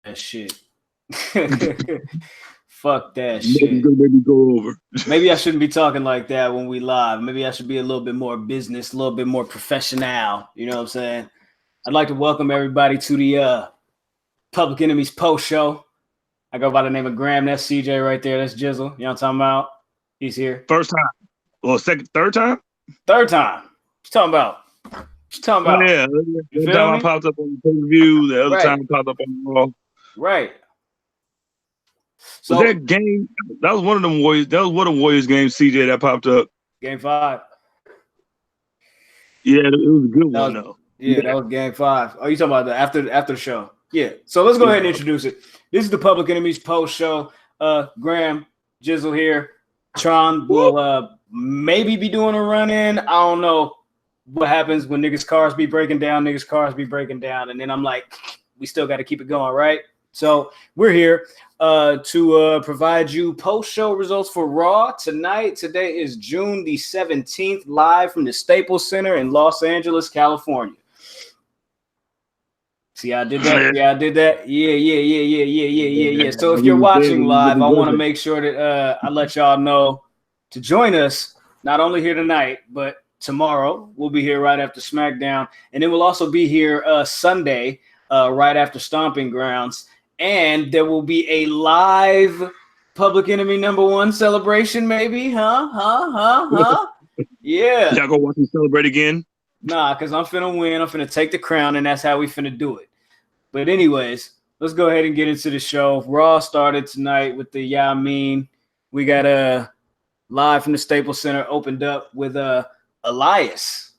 that shit. Fuck that Maybe shit. gonna make me go over. Maybe I shouldn't be talking like that when we live. Maybe I should be a little bit more business, a little bit more professional. You know what I'm saying? I'd like to welcome everybody to the Public Enemies Post Show. I go by the name of Graham. That's CJ right there. That's Jizzle. You know what I'm talking about? He's here. First time. Well, third time? Third time. What you talking about? What you talking about? Oh, yeah. One time I popped up on the pay-per-view. The other time I popped up on Raw. Right. So was that game? That was one of them Warriors. That was one of the Warriors games, CJ, that popped up. Game 5. Yeah, it was a good one though. Yeah, that was game 5. Oh, you talking about the after the show? Yeah. So let's go ahead and introduce it. This is the Public Enemies Post Show. Graham, Jizzle here. Tron will maybe be doing a run-in. I don't know what happens when niggas' cars be breaking down. And then I'm like, we still got to keep it going, right? So we're here to provide you post-show results for Raw tonight. Today is June the 17th, live from the Staples Center in Los Angeles, California. See how I did that? Yeah, I did that. Yeah. So if you're watching live, I want to make sure that I let y'all know to join us, not only here tonight, but tomorrow. We'll be here right after SmackDown. And then we'll also be here Sunday, right after Stomping Grounds. And there will be a live Public Enemy #1 celebration, maybe, huh? Yeah. Y'all go watch me celebrate again? Nah, because I'm finna win. I'm finna take the crown, and that's how we finna do it. But anyways, let's go ahead and get into the show. Raw started tonight with the Yeah I Mean. We got live from the Staples Center, opened up with Elias.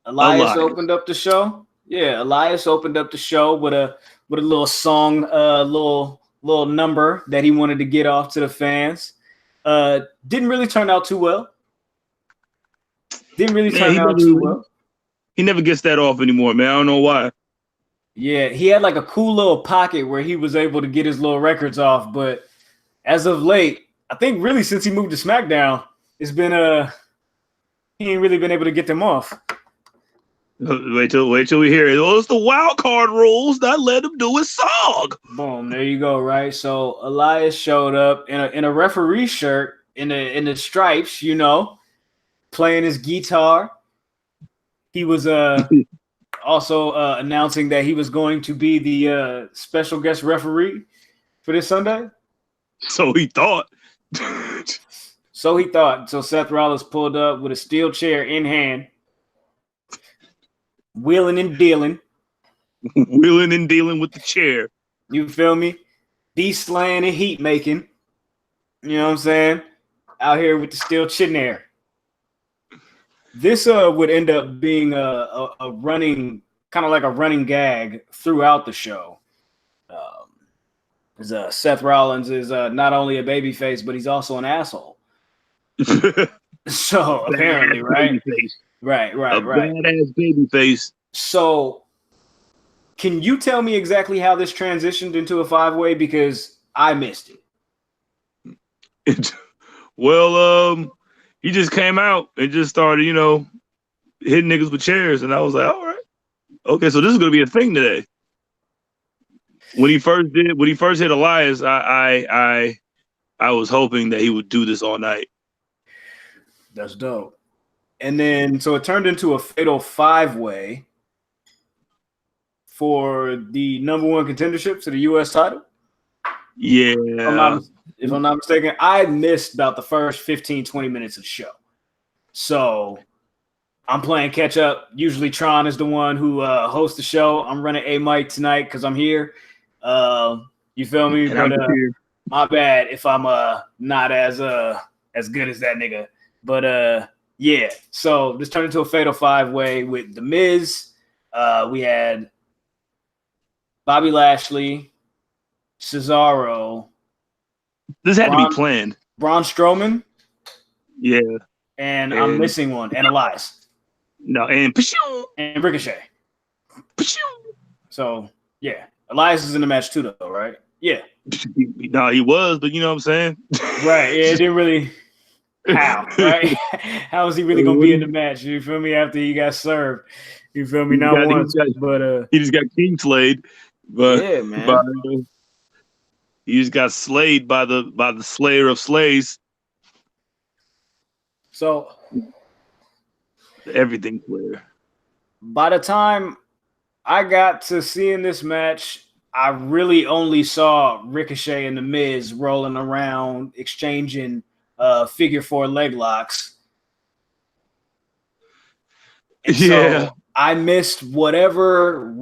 Elias opened up the show. Yeah, Elias opened up the show with a little song, little number that he wanted to get off to the fans. Didn't really turn out too well. He never gets that off anymore, man. I don't know why. Yeah, he had like a cool little pocket where he was able to get his little records off, but as of late, I think really since he moved to SmackDown, it's been he ain't really been able to get them off. Wait till we hear it. Oh, it's the wild card rules. Not let him do his song. Boom, there you go. Right. So Elias showed up in a referee shirt in the stripes, you know, playing his guitar. He was also announcing that he was going to be the special guest referee for this Sunday. So he thought. So Seth Rollins pulled up with a steel chair in hand. Wheeling and dealing with the chair. You feel me? De-slaying and heat making. You know what I'm saying? Out here with the steel chin there. This would end up being a running, kind of like a running gag throughout the show. Seth Rollins is not only a babyface, but he's also an asshole. So apparently, right? Right. Badass baby face. So, can you tell me exactly how this transitioned into a 5-way? Because I missed it. Well, he just came out and just started, hitting niggas with chairs, and I was like, all right, okay, so this is gonna be a thing today. When he first hit Elias, I was hoping that he would do this all night. That's dope. And then, so it turned into a fatal 5-way for the #1 contendership to the U.S. title. Yeah. If I'm not mistaken, I missed about the first 15, 20 minutes of the show. So I'm playing catch up. Usually Tron is the one who hosts the show. I'm running a mic tonight because I'm here. You feel me? But, my bad if I'm not as good as that nigga. But yeah, so this turned into a fatal 5-way with The Miz. We had Bobby Lashley, Cesaro. This had to be planned. Braun Strowman. Yeah. And I'm missing one. And Elias. No, and Ricochet. So, yeah. Elias is in the match too, though, right? Yeah. No, he was, but you know what I'm saying? Right. Yeah, it didn't really... How, right? How is he really gonna be in the match? You feel me? After he got served, you feel me? Not once, but he just got king slayed. But, Yeah, man. but he just got slayed by the slayer of slays. So Everything slayer. by the time I got to seeing this match, I really only saw Ricochet and The Miz rolling around, exchanging figure four leg locks. And so I missed whatever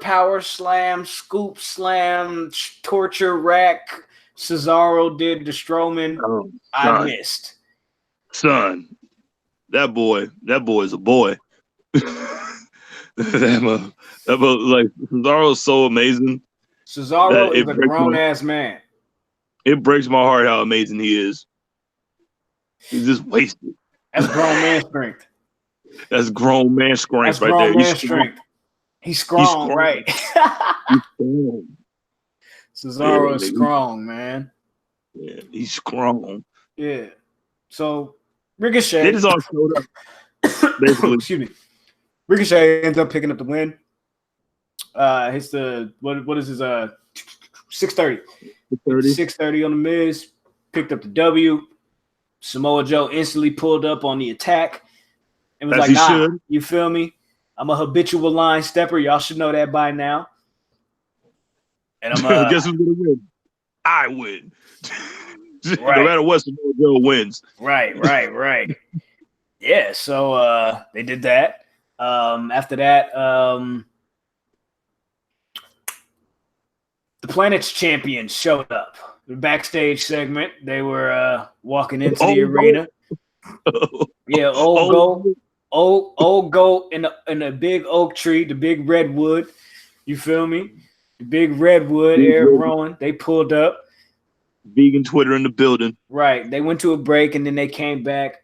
power slam, scoop slam, torture rack Cesaro did to Strowman. I missed. Son, that boy is a boy. that like Cesaro is so amazing. Cesaro is a grown ass man. It breaks my heart how amazing he is. He's just wasted. That's grown man strength. That's grown man strength right grown there. Man strength. He's strong, right? He's strong. Cesaro is strong, man. Yeah, he's strong. Yeah. So Ricochet. They just all showed up. Basically. Excuse me. Ricochet ends up picking up the win. Hits the what is his 630. 630 on the Miz. Picked up the W. Samoa Joe instantly pulled up on the attack and was you feel me? I'm a habitual line stepper. Y'all should know that by now. And I'm guess who's gonna win? I win. Right. No matter what, Samoa Joe wins. Right. Yeah, so they did that. After that, the Planet's champions showed up. The backstage segment, they were walking into the arena. Yeah, old goat in a big oak tree, the big redwood. You feel me? The big redwood, Eric Rowan. They pulled up. Vegan Twitter in the building. Right. They went to a break and then they came back.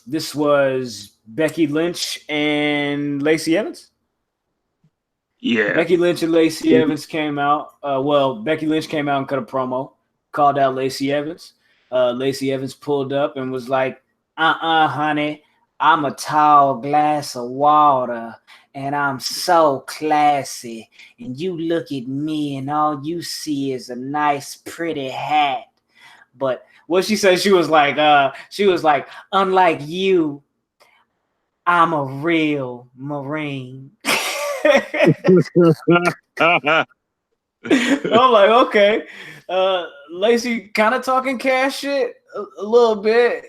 This was Becky Lynch and Lacey Evans. Yeah. Becky Lynch and Lacey Evans came out. Becky Lynch came out and cut a promo, called out Lacey Evans. Lacey Evans pulled up and was like, honey, I'm a tall glass of water and I'm so classy. And you look at me and all you see is a nice, pretty hat. But what she said, she was like, unlike you, I'm a real Marine. I'm like, okay. Lacey kind of talking cash shit a little bit,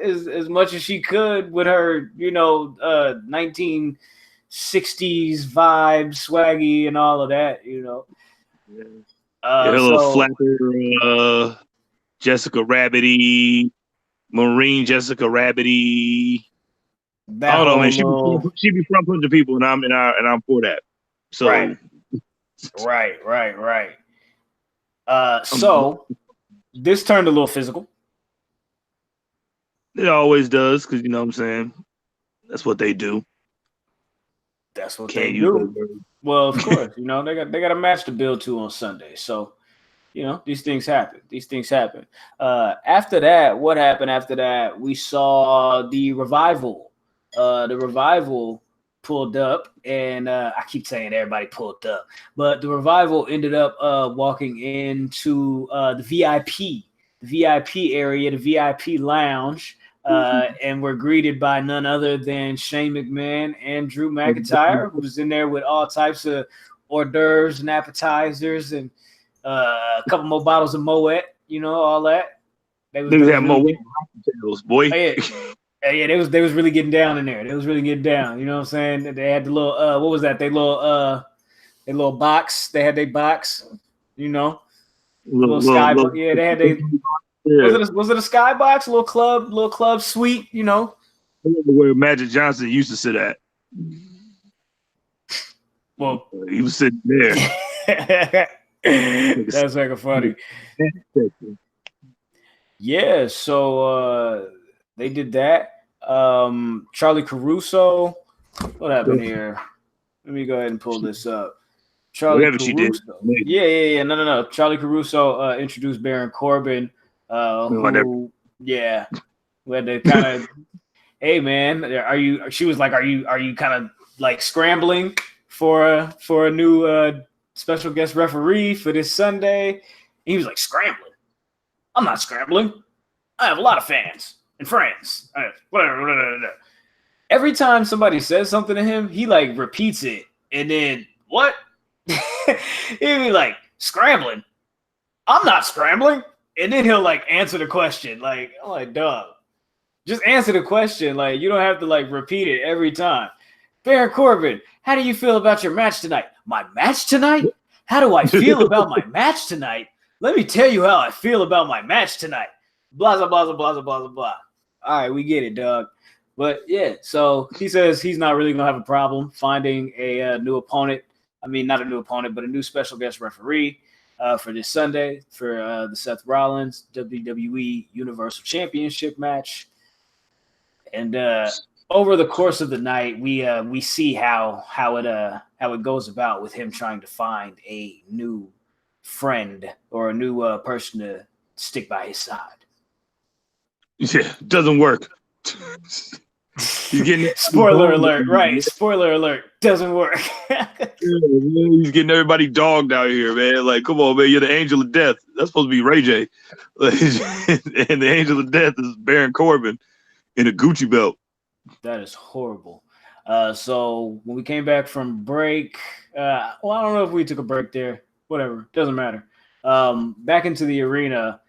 as much as she could with her, 1960s vibe, swaggy, and all of that, Yeah. A little flapper, Jessica Rabbity, Marine Jessica Rabbity. I don't know, man. She be front punching people, and I'm for that. So right. So this turned a little physical. It always does, because you know what I'm saying. That's what they do. That's what they do. Well, of course, they got a match to build to on Sunday. So, these things happen. After that, what happened after that? We saw the Revival. The Revival pulled up, and I keep saying everybody pulled up, but the Revival ended up walking into the VIP area, the VIP lounge, and were greeted by none other than Shane McMahon and Drew McIntyre, who was in there with all types of hors d'oeuvres and appetizers and a couple more bottles of Moet, all that. They had Moet cocktails, boy. Oh, yeah. Yeah, they was really getting down in there. They was really getting down. You know what I'm saying? They had the little what was that? They little box. They had their box. Little sky. Yeah, they had they. Yeah. Was it a skybox? Little club suite. Where Magic Johnson used to sit at. Well, he was sitting there. That's like a funny. Yeah. So they did that. Charlie Caruso. What happened here? Let me go ahead and pull this up. Whatever she did. Yeah. No. Charlie Caruso introduced Baron Corbin. Who had to kind of, hey man, she was like, are you kind of like scrambling for a new special guest referee for this Sunday. And he was like, scrambling. I'm not scrambling. I have a lot of fans and friends. Whatever. Every time somebody says something to him, he like repeats it. And then what? He'd be like, scrambling. I'm not scrambling. And then he'll like answer the question. Like, I'm like, dog. Just answer the question. Like, you don't have to like repeat it every time. Baron Corbin, how do you feel about your match tonight? My match tonight? How do I feel about my match tonight? Let me tell you how I feel about my match tonight. Blah, blah, blah, blah, blah, blah, blah. All right, we get it, dog. But yeah, so he says he's not really going to have a problem finding a new opponent. I mean, not a new opponent, but a new special guest referee for this Sunday for the Seth Rollins WWE Universal Championship match. And over the course of the night, we see how it goes about with him trying to find a new friend or a new person to stick by his side. Yeah, doesn't work. He's getting spoiler alert, right? Spoiler alert, doesn't work. He's getting everybody dogged out here, man. Like, come on, man, you're the angel of death. That's supposed to be Ray J. And the angel of death is Baron Corbin in a Gucci belt. That is horrible. So when we came back from break, I don't know if we took a break there. Whatever, doesn't matter. Back into the arena,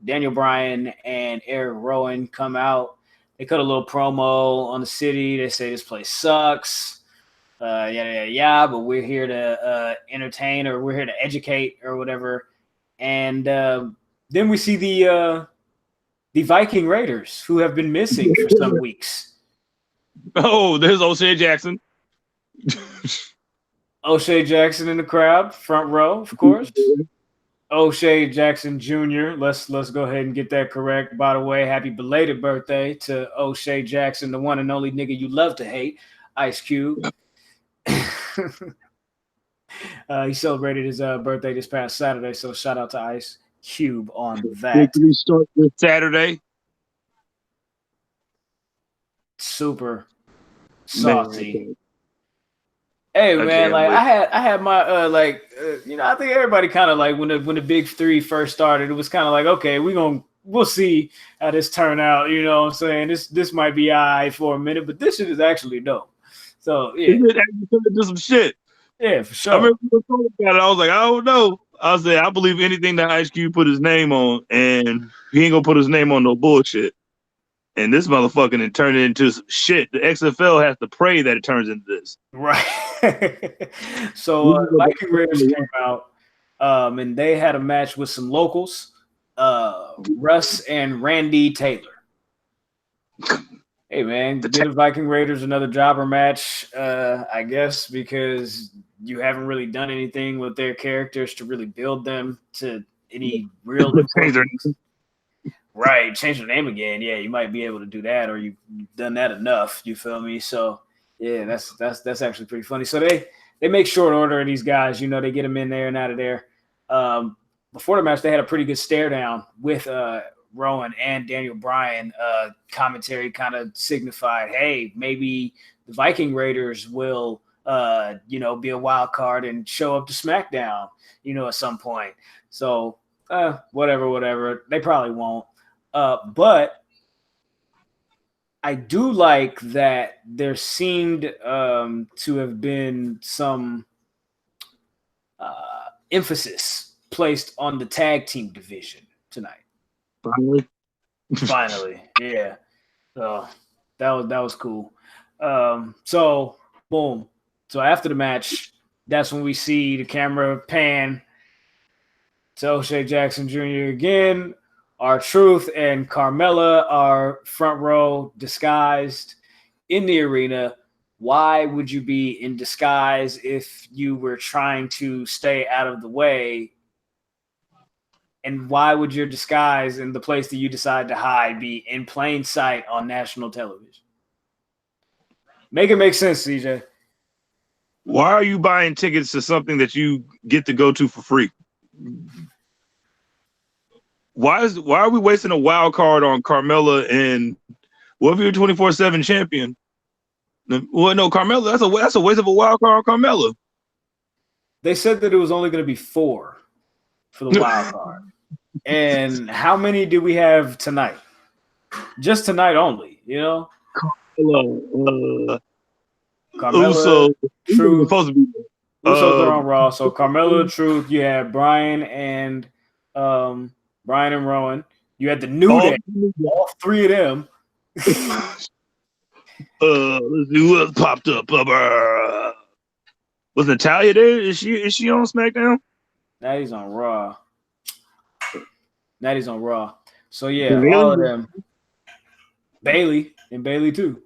Daniel Bryan and Eric Rowan come out. They cut a little promo on the city. They say this place sucks. But we're here to entertain, or we're here to educate, or whatever. And then we see the Viking Raiders, who have been missing for some weeks. Oh, there's O'Shea Jackson. O'Shea Jackson in the crowd, front row, of course. O'Shea Jackson Jr. Let's go ahead and get that correct. By the way, happy belated birthday to O'Shea Jackson, the one and only nigga you love to hate, Ice Cube. He celebrated his birthday this past Saturday, so shout out to Ice Cube on that. We start this Saturday. Super saucy. Hey man, like I had my I think everybody kind of like when the big three first started, it was kind of like, okay, we'll see how this turn out. You know what I'm saying? This might be all right for a minute, but this shit is actually dope. So yeah, do some shit. Yeah, for sure. I remember we were talking about it. I was like, I don't know. I said, I believe anything that Ice Cube put his name on, and he ain't gonna put his name on no bullshit. And this motherfucker and turn it into some shit. The XFL has to pray that it turns into this. Right. So Viking Raiders came out, and they had a match with some locals, Russ and Randy Taylor. Hey man, give the Viking Raiders another jobber match, I guess, because you haven't really done anything with their characters to really build them to any real importance. Right, change their name again. Yeah, you might be able to do that, or you've done that enough. You feel me? So yeah, that's actually pretty funny. So they make short order of these guys. You know, they get them in there and out of there. Before the match, they had a pretty good stare down with Rowan and Daniel Bryan. Commentary kind of signified, hey, maybe the Viking Raiders will be a wild card and show up to SmackDown, at some point. So whatever. They probably won't. But I do like that there seemed to have been some emphasis placed on the tag team division tonight. Finally, yeah. So that was cool. So boom. So after the match, that's when we see the camera pan to O'Shea Jackson Jr. again. R-Truth and Carmella are front row disguised in the arena. Why would you be in disguise if you were trying to stay out of the way? And why would your disguise in the place that you decide to hide be in plain sight on national television? Make it make sense, CJ. Why are you buying tickets to something that you get to go to for free? Why are we wasting a wild card on Carmella? And what if you're a 24/7 champion? Well, no, Carmella. That's a waste of a wild card, Carmella. They said that it was only going to be 4 for the wild card. And how many do we have tonight? Just tonight only, you know? Carmella, Carmella, Truth. Supposed to be. Usos are on Raw. So Carmella, Truth, you had Brian and Rowan. You had the New Day, all 3 of them. Let's see what popped up. Was Natalya there? Is she on SmackDown? Natty's on Raw. So yeah, all of them. Bailey too.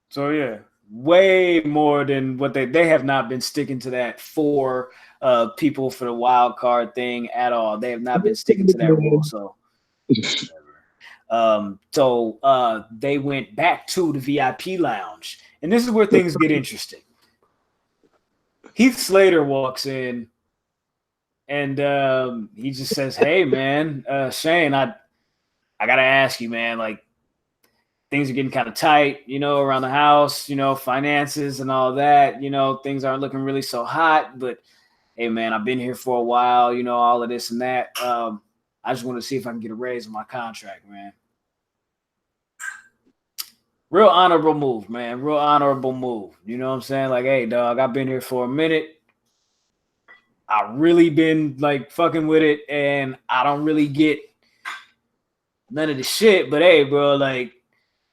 So yeah, way more than what they have not been sticking to that 4 people for the wild card thing at all. They have not been sticking to that rule. So they went back to the VIP lounge, and this is where things get interesting. Heath Slater walks in, and he just says, "Hey, man, Shane, I gotta ask you, man. Like, things are getting kind of tight, you know, around the house, you know, finances and all that. You know, things aren't looking really so hot. But hey, man, I've been here for a while, you know, all of this and that. I just want to see if I can get a raise in my contract, man." Real honorable move, man. Real honorable move. You know what I'm saying? Like, hey, dog, I've been here for a minute. I really been like fucking with it, and I don't really get none of the shit. But hey, bro, like,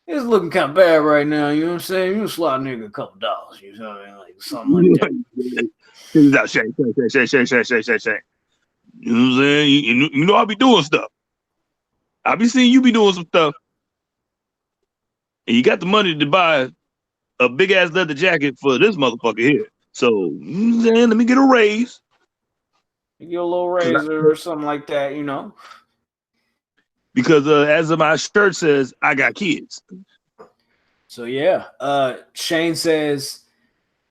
it's looking kind of bad right now. You know what I'm saying? You slot a nigga a couple dollars. You know what I mean? Like something like that. Shane. You know what I'm saying? You know I be doing stuff. I be seeing you be doing some stuff. And you got the money to buy a big ass leather jacket for this motherfucker here. So, you know what I'm saying? Let me get a raise. You get a little raise or something like that, you know? Because as my shirt says, I got kids. So yeah, Shane says,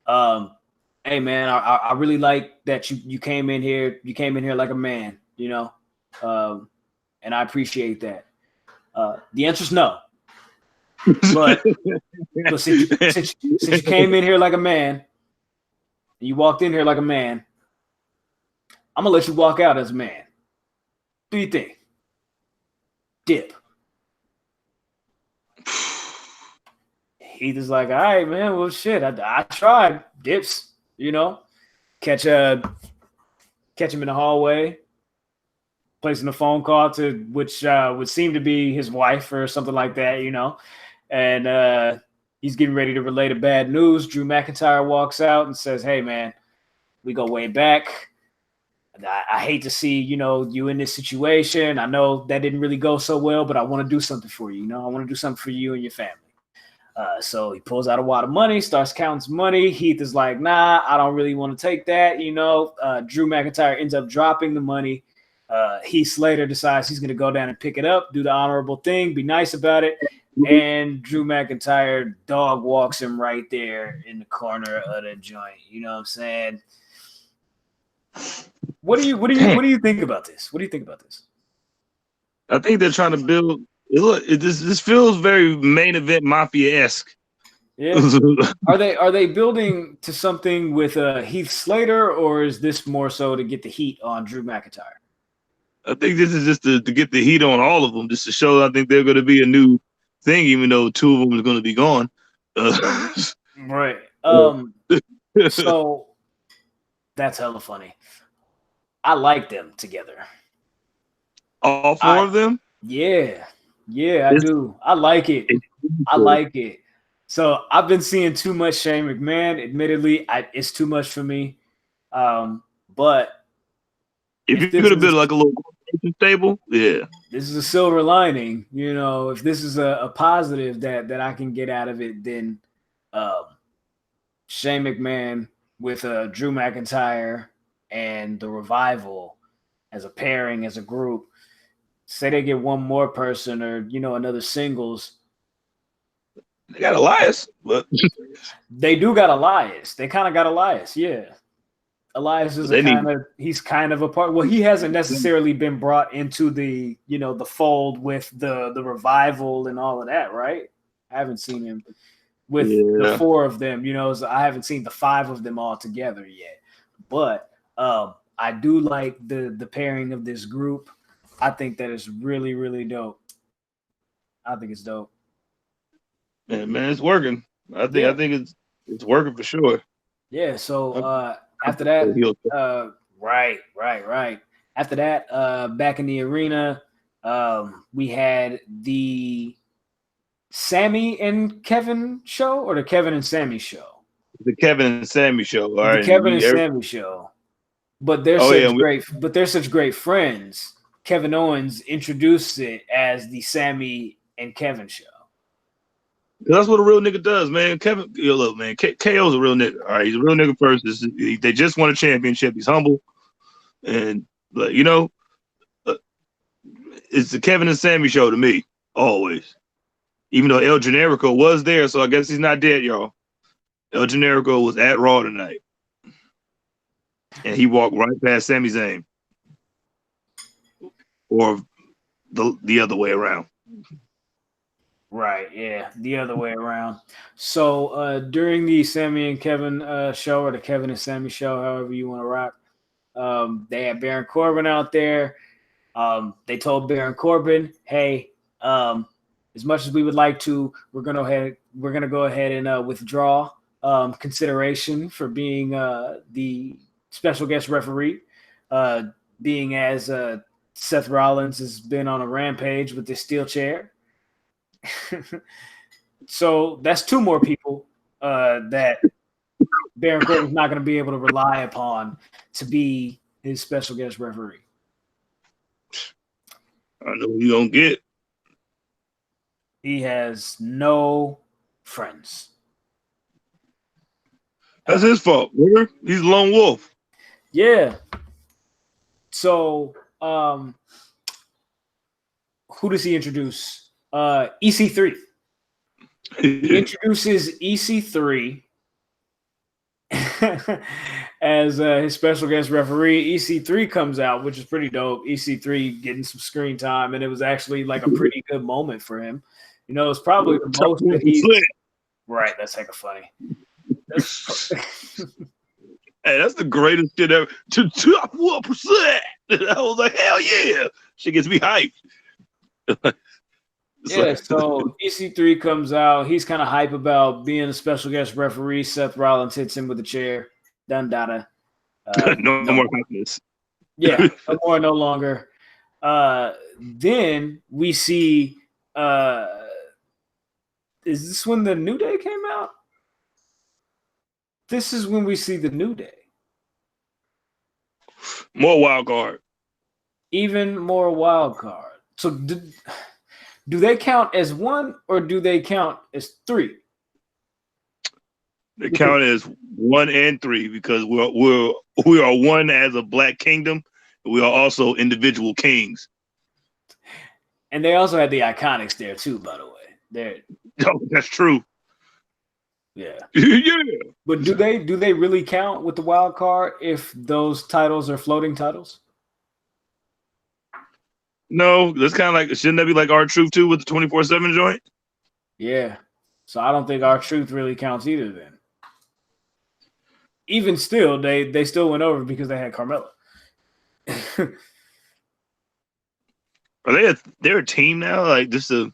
"Hey man, I really like that you came in here. You came in here like a man, you know, and I appreciate that." The answer's no, but since you came in here like a man, and you walked in here like a man, I'm gonna let you walk out as a man. What do you think? Dip. Heath is like, all right, man. Well, shit. I tried. Dips. You know, catch him in the hallway, placing a phone call to which would seem to be his wife or something like that. You know, and he's getting ready to relay the bad news. Drew McIntyre walks out and says, "Hey, man, we go way back. I hate to see, you know, you in this situation. I know that didn't really go so well, but I want to do something for you. You know, I want to do something for you and your family." So he pulls out a wad of money, starts counting some money. Heath is like, "Nah, I don't really want to take that." You know, Drew McIntyre ends up dropping the money. Heath Slater decides he's going to go down and pick it up, do the honorable thing, be nice about it. And Drew McIntyre dog walks him right there in the corner of the joint. You know what I'm saying? What do you think about this? What do you think about this? I think they're trying to build. This feels very main event mafia-esque. Yeah. Are they building to something with Heath Slater, or is this more so to get the heat on Drew McIntyre? I think this is just to get the heat on all of them, just to show I think they're going to be a new thing, even though 2 of them are going to be gone. Right. So that's hella funny. I like them together. All 4 of them? Yeah, I do. I like it. I like it. So I've been seeing too much Shane McMahon. Admittedly, it's too much for me. But if you could have been like a little stable, yeah. This is a silver lining. You know, if this is a positive that I can get out of it, then Shane McMahon with Drew McIntyre and the Revival as a pairing, as a group. Say they get one more person or, you know, another singles. They got Elias, but they do got Elias. They kind of got Elias, yeah. Elias is he's kind of a part. Well, he hasn't necessarily been brought into the, you know, the fold with the Revival and all of that, right? I haven't seen him with the 4 of them. So I haven't seen the 5 of them all together yet. But I do like the pairing of this group. I think that is really, really dope. I think it's dope. Man, it's working. I think it's working for sure. Yeah. So after that, right. After that, back in the arena, we had the Sammy and Kevin show, or the Kevin and Sammy show. The Kevin and Sammy show. All right. The Kevin and Sammy show. But they're such great friends. Kevin Owens introduced it as the Sammy and Kevin show. That's what a real nigga does, man. Kevin, look, man, KO's a real nigga. All right, he's a real nigga first. They just won a championship. He's humble, and it's the Kevin and Sammy show to me always. Even though El Generico was there, so I guess he's not dead, y'all. El Generico was at Raw tonight, and he walked right past Sami Zayn, or the other way around. Right, yeah, the other way around. So during the Sammy and Kevin show, or the Kevin and Sammy show, however you want to rock, they had Baron Corbin out there. They told Baron Corbin, "Hey, as much as we would like to, we're gonna go ahead and withdraw consideration for being the special guest referee, being as Seth Rollins has been on a rampage with this steel chair." So that's 2 more people that Baron Corbin's not going to be able to rely upon to be his special guest referee. I know who you don't get. He has no friends. That's his fault. Remember? He's a lone wolf. Yeah. So, who does he introduce? EC3. He introduces EC3 as his special guest referee. EC3 comes out, which is pretty dope. EC3 getting some screen time, and it was actually like a pretty good moment for him. It's probably the most that he's right. That's hecka funny. Hey, that's the greatest shit ever. To top 1%. I was like, hell yeah. Shit gets me hyped. Yeah, so EC3 comes out. He's kind of hype about being a special guest referee. Seth Rollins hits him with a chair. Done data. No more happiness. Yeah, no more, no longer. Then we see is this when the New Day came out? This is when we see the New Day. More wild card. Even more wild card. So do they count as 1 or do they count as 3? They count as 1 and 3 because we are one as a Black Kingdom. We are also individual kings. And they also had the Iconics there too, by the way. Oh, that's true. Yeah. Yeah. But do they really count with the wild card if those titles are floating titles? No, that's kind of like, shouldn't that be like R-Truth too with the 24/7 joint? Yeah. So I don't think R-Truth really counts either then. Even still, they still went over because they had Carmella. Are they're a team now? Like just yeah,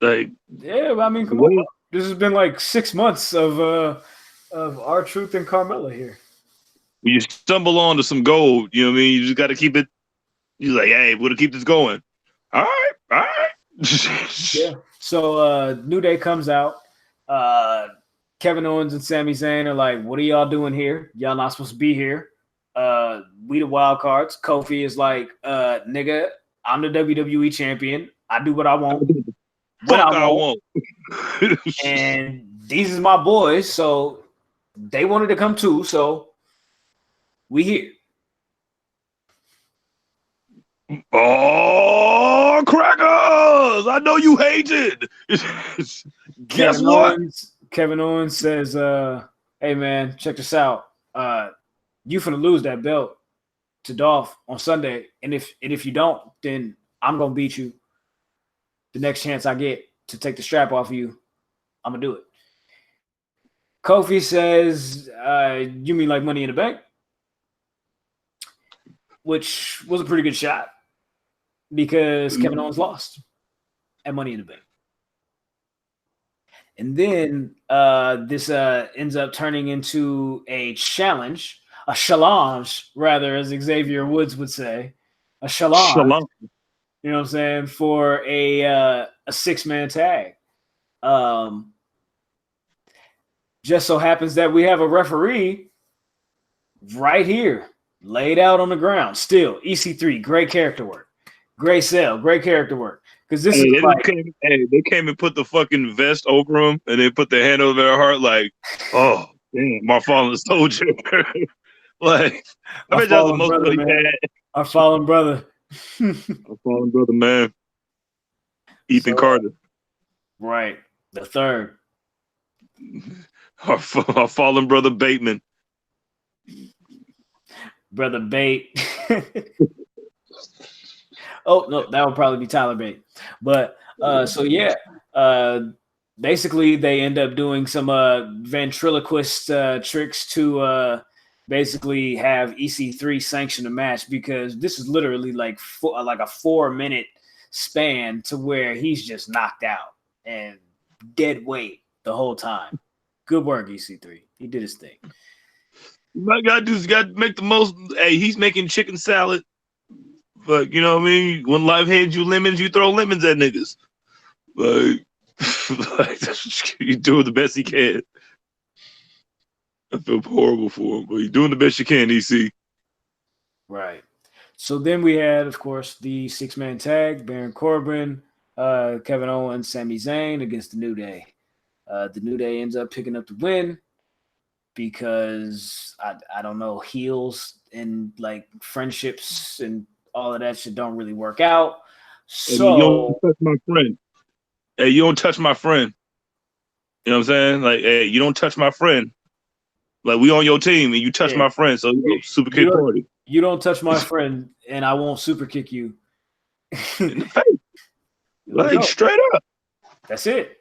I mean, come on. This has been like 6 months of R-Truth and Carmella here. When you stumble onto some gold, you know what I mean? You just got to keep it. You're like, hey, we're going to keep this going. All right. Yeah. So New Day comes out. Kevin Owens and Sami Zayn are like, what are y'all doing here? Y'all not supposed to be here. We the wild cards. Kofi is like, nigga, I'm the WWE champion. I do what I want. What I want. And these is my boys, so they wanted to come too, so we here. Oh, crackers! I know you hated. Guess what? Kevin Owens says, hey man, check this out. You finna lose that belt to Dolph on Sunday. And if you don't, then I'm gonna beat you the next chance I get to take the strap off of you. I'm gonna do it. Kofi says, you mean like Money in the Bank? Which was a pretty good shot because Kevin Owens lost at Money in the Bank. And then this ends up turning into a challenge, rather, as Xavier Woods would say, a challenge. You know what I'm saying? For a 6-man tag. Just so happens that we have a referee right here, laid out on the ground. Still, EC3, great character work. Great sell, great character work. Because this is like, they came and put the fucking vest over him, and they put their hand over their heart, like, oh, damn, my fallen soldier. Like, I bet that's the most money he had. Our fallen brother. Our fallen brother, man. Ethan Carter. Right. The third. Our fallen brother Bateman. Brother Bate. Oh, no, that would probably be Tyler Bate. But basically they end up doing some ventriloquist tricks to basically have EC3 sanction a match, because this is literally like a 4-minute span to where he's just knocked out and dead weight the whole time. Good work, EC3. He did his thing. My God, just got to make the most. Hey, he's making chicken salad. But you know what I mean? When life hands you lemons, you throw lemons at niggas. Like you're doing the best he can. I feel horrible for him, but you're doing the best you can, EC. Right. So then we had, of course, the 6-man tag, Baron Corbin, Kevin Owens, Sami Zayn against the New Day. The New Day ends up picking up the win because I don't know, heels and like friendships and all of that shit don't really work out. So you don't touch my friend. Hey, you don't touch my friend. You know what I'm saying? Like, hey, you don't touch my friend. Like, we on your team and you touch my friend, so super kick party. You don't touch my friend and I won't super kick you. In the face. Like, straight up. That's it.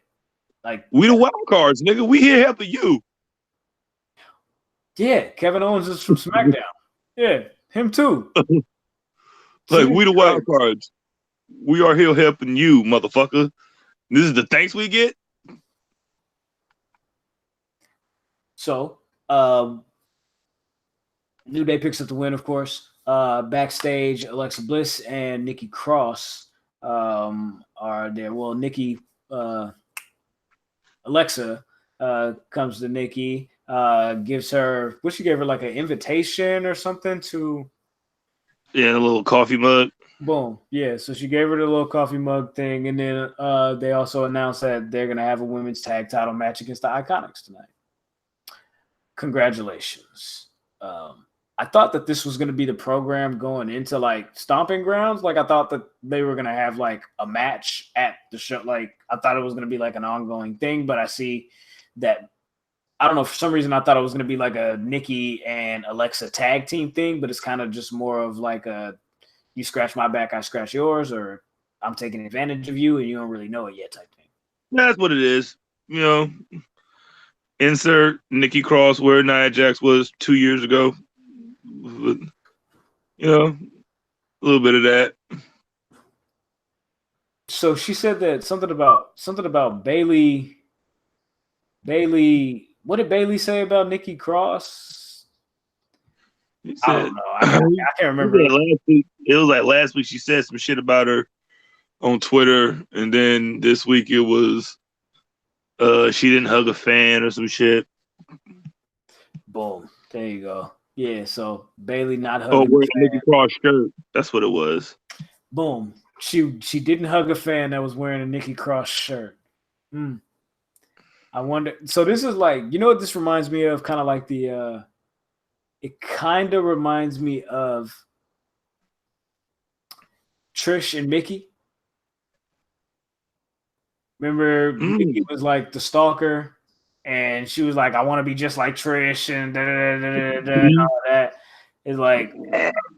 Like, we the wild cards, nigga. We here helping you. Yeah, Kevin Owens is from SmackDown. Yeah, him too. Like, we the wild cards. We are here helping you, motherfucker. This is the thanks we get. So, New Day picks up the win, of course. Backstage, Alexa Bliss and Nikki Cross are there. Well, Alexa comes to Nikki, gives her, she gave her like an invitation or something to. Yeah, a little coffee mug. Boom. Yeah, so she gave her the little coffee mug thing, and then they also announced that they're going to have a women's tag title match against the Iconics tonight. Congratulations. I thought that this was going to be the program going into like Stomping Grounds. Like, I thought that they were going to have like a match at the show. Like, I thought it was going to be like an ongoing thing, but I see that, I don't know, for some reason I thought it was going to be like a Nikki and Alexa tag team thing, but it's kind of just more of like a, you scratch my back, I scratch yours, or I'm taking advantage of you and you don't really know it yet type thing. That's what it is. You know, insert Nikki Cross where Nia Jax was 2 years ago. You know, a little bit of that. So she said that something about Bailey. What did Bailey say about Nikki Cross? Said, I don't know. I can't remember. It was like last week she said some shit about her on Twitter, and then this week it was she didn't hug a fan or some shit. Boom. There you go. Yeah, so Bailey not hugging. Oh, wearing a Nikki Cross shirt. That's what it was. Boom. She didn't hug a fan that was wearing a Nikki Cross shirt. I wonder. So this is like, you know what this reminds me of? Kind of like the. It kind of reminds me of Trish and Mickey. Remember, Mickey was like the stalker, and she was like, "I want to be just like Trish," and and all that. It's like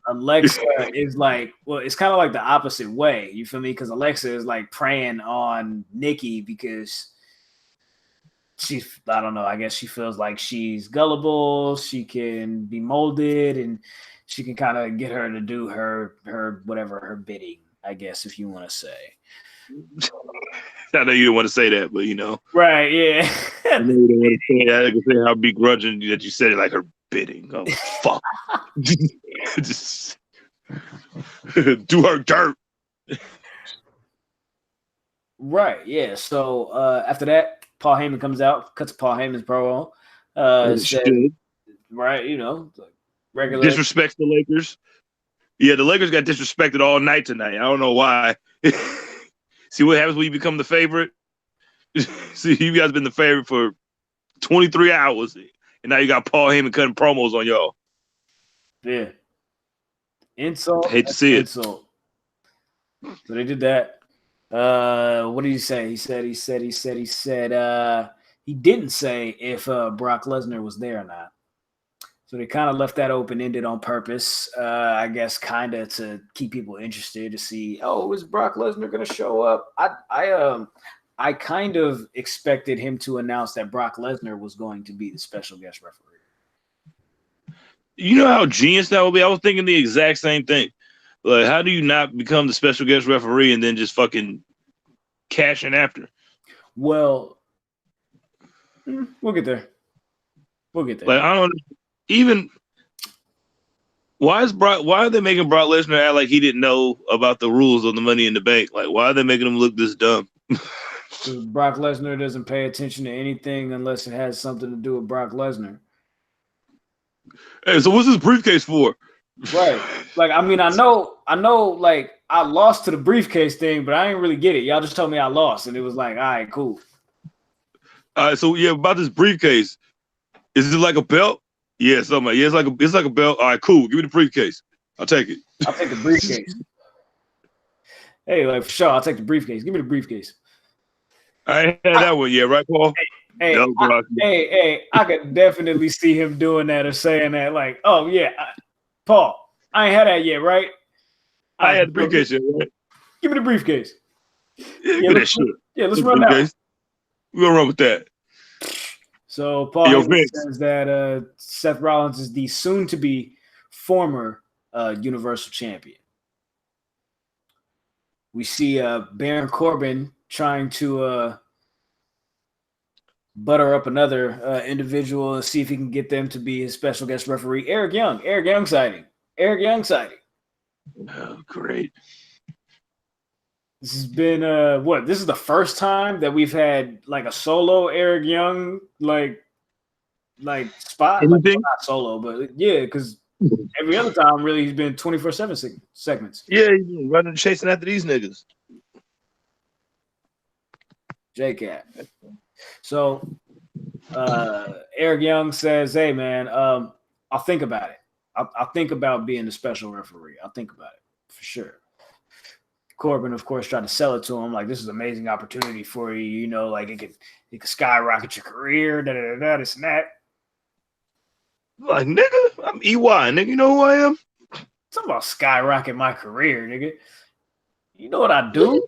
Alexa is like, well, it's kind of like the opposite way. You feel me? Because Alexa is like preying on Nikki because I don't know. I guess she feels like she's gullible. She can be molded, and she can kind of get her to do her whatever her bidding. I guess if you want to say. I know you didn't want to say that, but Right? Yeah. I know you didn't want to say that. I can say how begrudging that you said it like her bidding. Oh fuck! Just do her dirt. Right. Yeah. So after that, Paul Heyman comes out, cuts Paul Heyman's promo. Said, right, regular disrespects the Lakers. Yeah, the Lakers got disrespected all night tonight. I don't know why. See what happens when you become the favorite? See, you guys been the favorite for 23 hours, and now you got Paul Heyman cutting promos on y'all. Yeah. Insult. Hate to see insult. So they did that. What did he say? He said he didn't say if Brock Lesnar was there or not. So they kind of left that open-ended on purpose, I guess, kind of to keep people interested to see, is Brock Lesnar going to show up? I kind of expected him to announce that Brock Lesnar was going to be the special guest referee. You know how genius that would be? I was thinking the exact same thing. Like, how do you not become the special guest referee and then just fucking cash in after? Well, we'll get there. Like, I don't even. Why are they making Brock Lesnar act like he didn't know about the rules of the Money in the Bank? Like, why are they making him look this dumb? Brock Lesnar doesn't pay attention to anything unless it has something to do with Brock Lesnar. Hey, so what's this briefcase for? Right. Like, I mean, I know, like, I lost to the briefcase thing, but I didn't really get it. Y'all just told me I lost, and it was like, all right, cool. All right, so yeah, about this briefcase. Is it like a belt? Yeah, something like, it's like a belt. All right, cool. Give me the briefcase. I'll take it. I'll take the briefcase. Hey, like, for sure, I'll take the briefcase. Give me the briefcase. I had that one, yeah, right, Paul? Hey, I could definitely see him doing that or saying that, like, oh, yeah, Paul, I ain't had that yet, right? I had the briefcase yet, right? Give me the briefcase. Yeah, give me that shit. Yeah, let's run that. We're going to run with that. So Paul says that Seth Rollins is the soon-to-be former Universal Champion. We see Baron Corbin trying to butter up another individual and see if he can get them to be his special guest referee. Eric Young sighting. Oh, great. This has been this is the first time that we've had like a solo Eric Young like spot. Like, well, not solo, but yeah, because every other time really he's been 24/7 segments. Yeah, he's been running chasing after these niggas. J-Cat. So Eric Young says, hey man, I'll think about it. I'll think about being the special referee. I'll think about it for sure. Corbin, of course, tried to sell it to him like this is an amazing opportunity for you. You know, like it could skyrocket your career. This and that. Like nigga, I'm EY, nigga. You know who I am? Talking about skyrocket my career, nigga. You know what I do?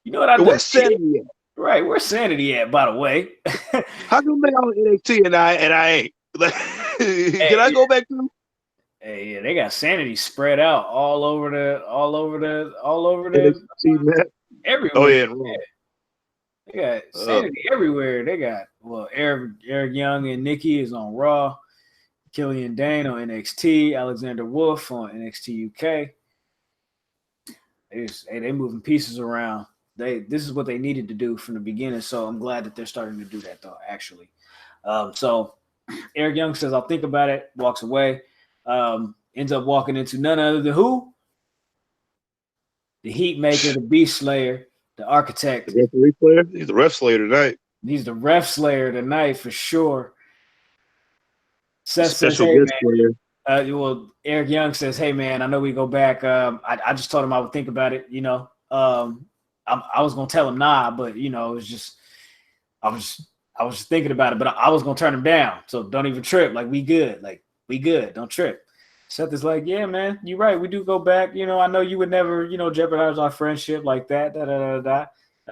You know what I do? Where's Sanity at? Right, where's Sanity at? By the way, how come they on NXT and I ain't? Like, can I go back to them? Hey, yeah, they got Sanity spread out all over the everywhere. Oh yeah, they got Sanity everywhere. They got Eric Young and Nikki is on Raw, Killian Dane on NXT, Alexander Wolf on NXT UK. They moving pieces around. This is what they needed to do from the beginning. So I'm glad that they're starting to do that though. Actually, so Eric Young says I'll think about it. Walks away. Ends up walking into none other than who? The Heat Maker, the Beast Slayer, the Architect. The referee player? He's the ref slayer tonight. He's the ref slayer tonight for sure. Seth Special says, hey, man. Eric Young says, hey, man, I know we go back. I just told him I would think about it, you know. I was going to tell him nah, but, you know, it was just I was just thinking about it, but I was going to turn him down. So don't even trip. Like, we good. We good. Don't trip. Seth is like, yeah, man, you're right. We do go back. You know, I know you would never, you know, jeopardize our friendship like that. All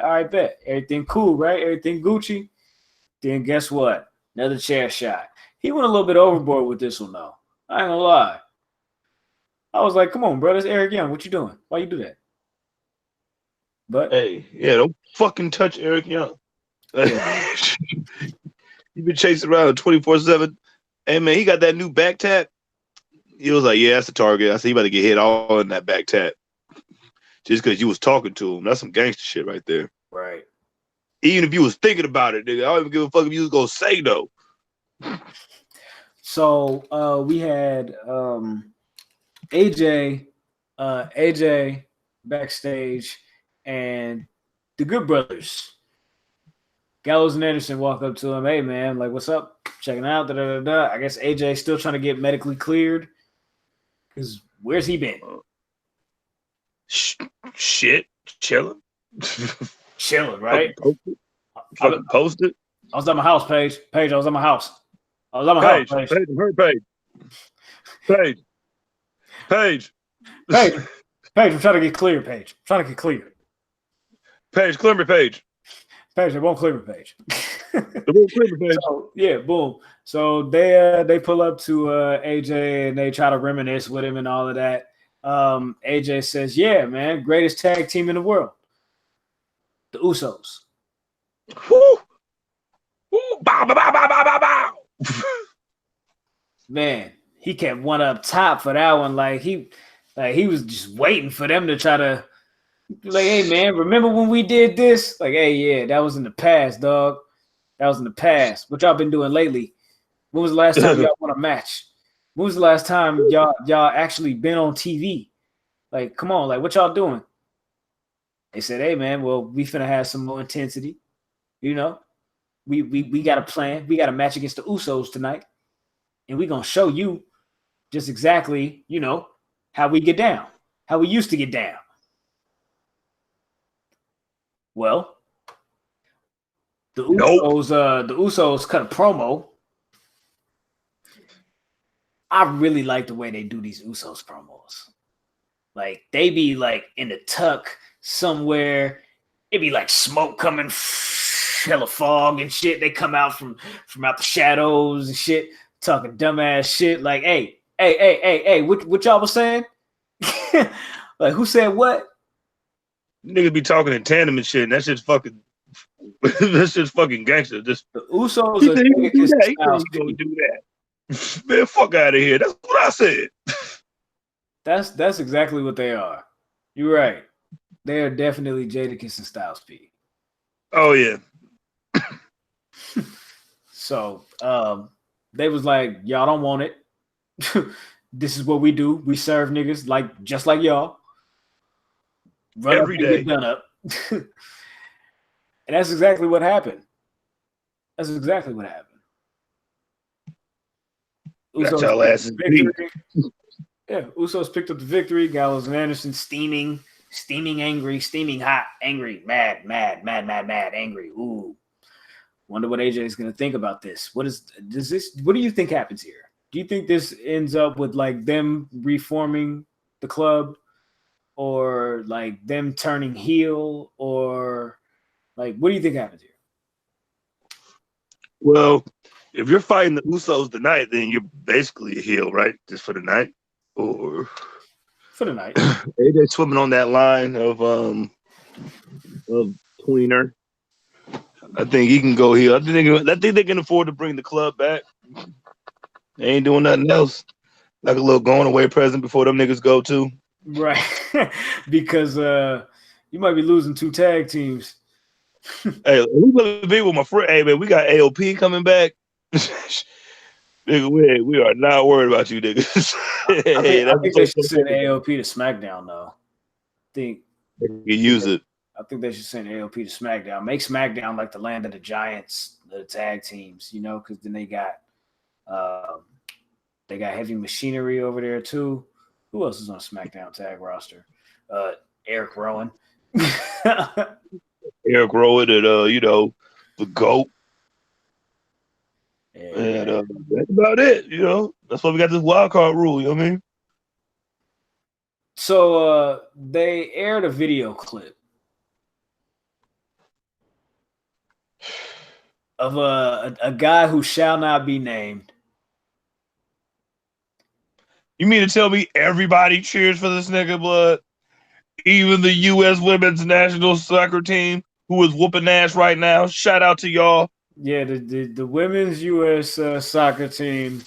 right, bet. Everything cool, right? Everything Gucci. Then guess what? Another chair shot. He went a little bit overboard with this one, though. I ain't gonna lie. I was like, come on, bro. That's Eric Young. What you doing? Why you do that? But Hey, yeah, don't fucking touch Eric Young. yeah. You've been chasing around 24/7. Hey man, he got that new back tap. He was like, yeah, that's the target. I said, he about to get hit all in that back tap. Just because you was talking to him. That's some gangster shit right there. Right. Even if you was thinking about it, nigga, I don't even give a fuck if you was gonna say no. So we had AJ backstage and the Good Brothers. Gallows and Anderson walk up to him. Hey man, like what's up? Checking out. Da, da, da, da. I guess AJ still trying to get medically cleared. Because where's he been? Shit, chilling. Chilling, right? Fucking posted. I was at my house, Paige. I was at my house. House, Paige. Page, I'm trying to get clear, Paige. Page, clear me, Page. Paige, it won't clear me, Paige. It won't clear me, Page. So, yeah, boom. So they pull up to AJ and they try to reminisce with him and all of that. AJ says, yeah, man, greatest tag team in the world. The Usos. Woo! Woo! Bow, bow, bow, bow, bow, bow. Man, he kept one up top for that one. Like he was just waiting for them to try to like, hey man, remember when we did this? Like, hey, yeah, that was in the past, dog. That was in the past. What y'all been doing lately? When was the last time y'all won a match? When was the last time y'all actually been on TV? Like, come on, like what y'all doing? They said, hey man, well, we finna have some more intensity. You know, we got a plan. We got a match against the Usos tonight. And we're gonna show you just exactly, you know, how we get down, how we used to get down. Well, the Usos cut a promo. I really like the way they do these Usos promos. Like they be like in the tuck somewhere. It be like smoke coming, hella fog and shit. They come out from out the shadows and shit, talking dumbass shit. Like, hey, what y'all was saying? Like, who said what? Niggas be talking in tandem and shit, and that shit's fucking gangster. Just the Usos he are gonna do that. Man, fuck out of here. That's what I said. That's exactly what they are. You're right. They are definitely Jadakiss and Styles P. Oh yeah. So they was like, y'all don't want it. This is what we do. We serve niggas just like y'all. Run every up and day. Get done up. And that's exactly what happened. Usos picked up the victory. Gallows and Anderson steaming angry, steaming hot, angry, mad, angry. Ooh. Wonder what AJ is gonna think about this. What do you think happens here? Do you think this ends up with like them reforming the club, or like them turning heel, or like what do you think happens here? Well, if you're fighting the Usos tonight, then you're basically a heel, right? Just for the night, or for the night. AJ swimming on that line of tweener. I think he can go heel. I think they can afford to bring the club back. They ain't doing nothing else. Like a little going away present before them niggas go too. Right. Because you might be losing 2 tag teams. Hey, we gonna be with my friend. Hey man, we got AOP coming back. Nigga, we are not worried about you, niggas. I think they should send AOP to SmackDown though. I think you use it. I think they should send AOP to SmackDown. Make SmackDown like the land of the giants, the tag teams, you know, because then they got Heavy Machinery over there too. Who else is on SmackDown tag roster? Eric Rowan. Eric Rowan and the GOAT. Yeah. And that's about it, you know. That's why we got this wild card rule, you know what I mean? So they aired a video clip of a guy who shall not be named. You mean to tell me everybody cheers for this nigga, blood? Even the U.S. women's national soccer team, who is whooping ass right now. Shout out to y'all. Yeah, the women's U.S. Soccer team.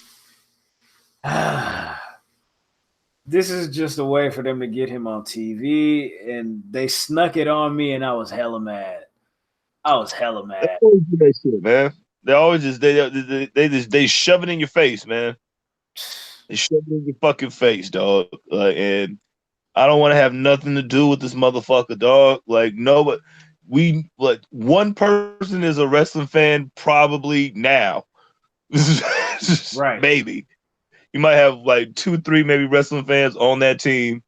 This is just a way for them to get him on TV, and they snuck it on me, and I was hella mad. They always do that shit, man. They always just they shove it in your face, man. They shove it in your fucking face, dog. And I don't want to have nothing to do with this motherfucker, dog. Like, no, but one person is a wrestling fan probably now. Right. Maybe. You might have like 2, 3 maybe wrestling fans on that team.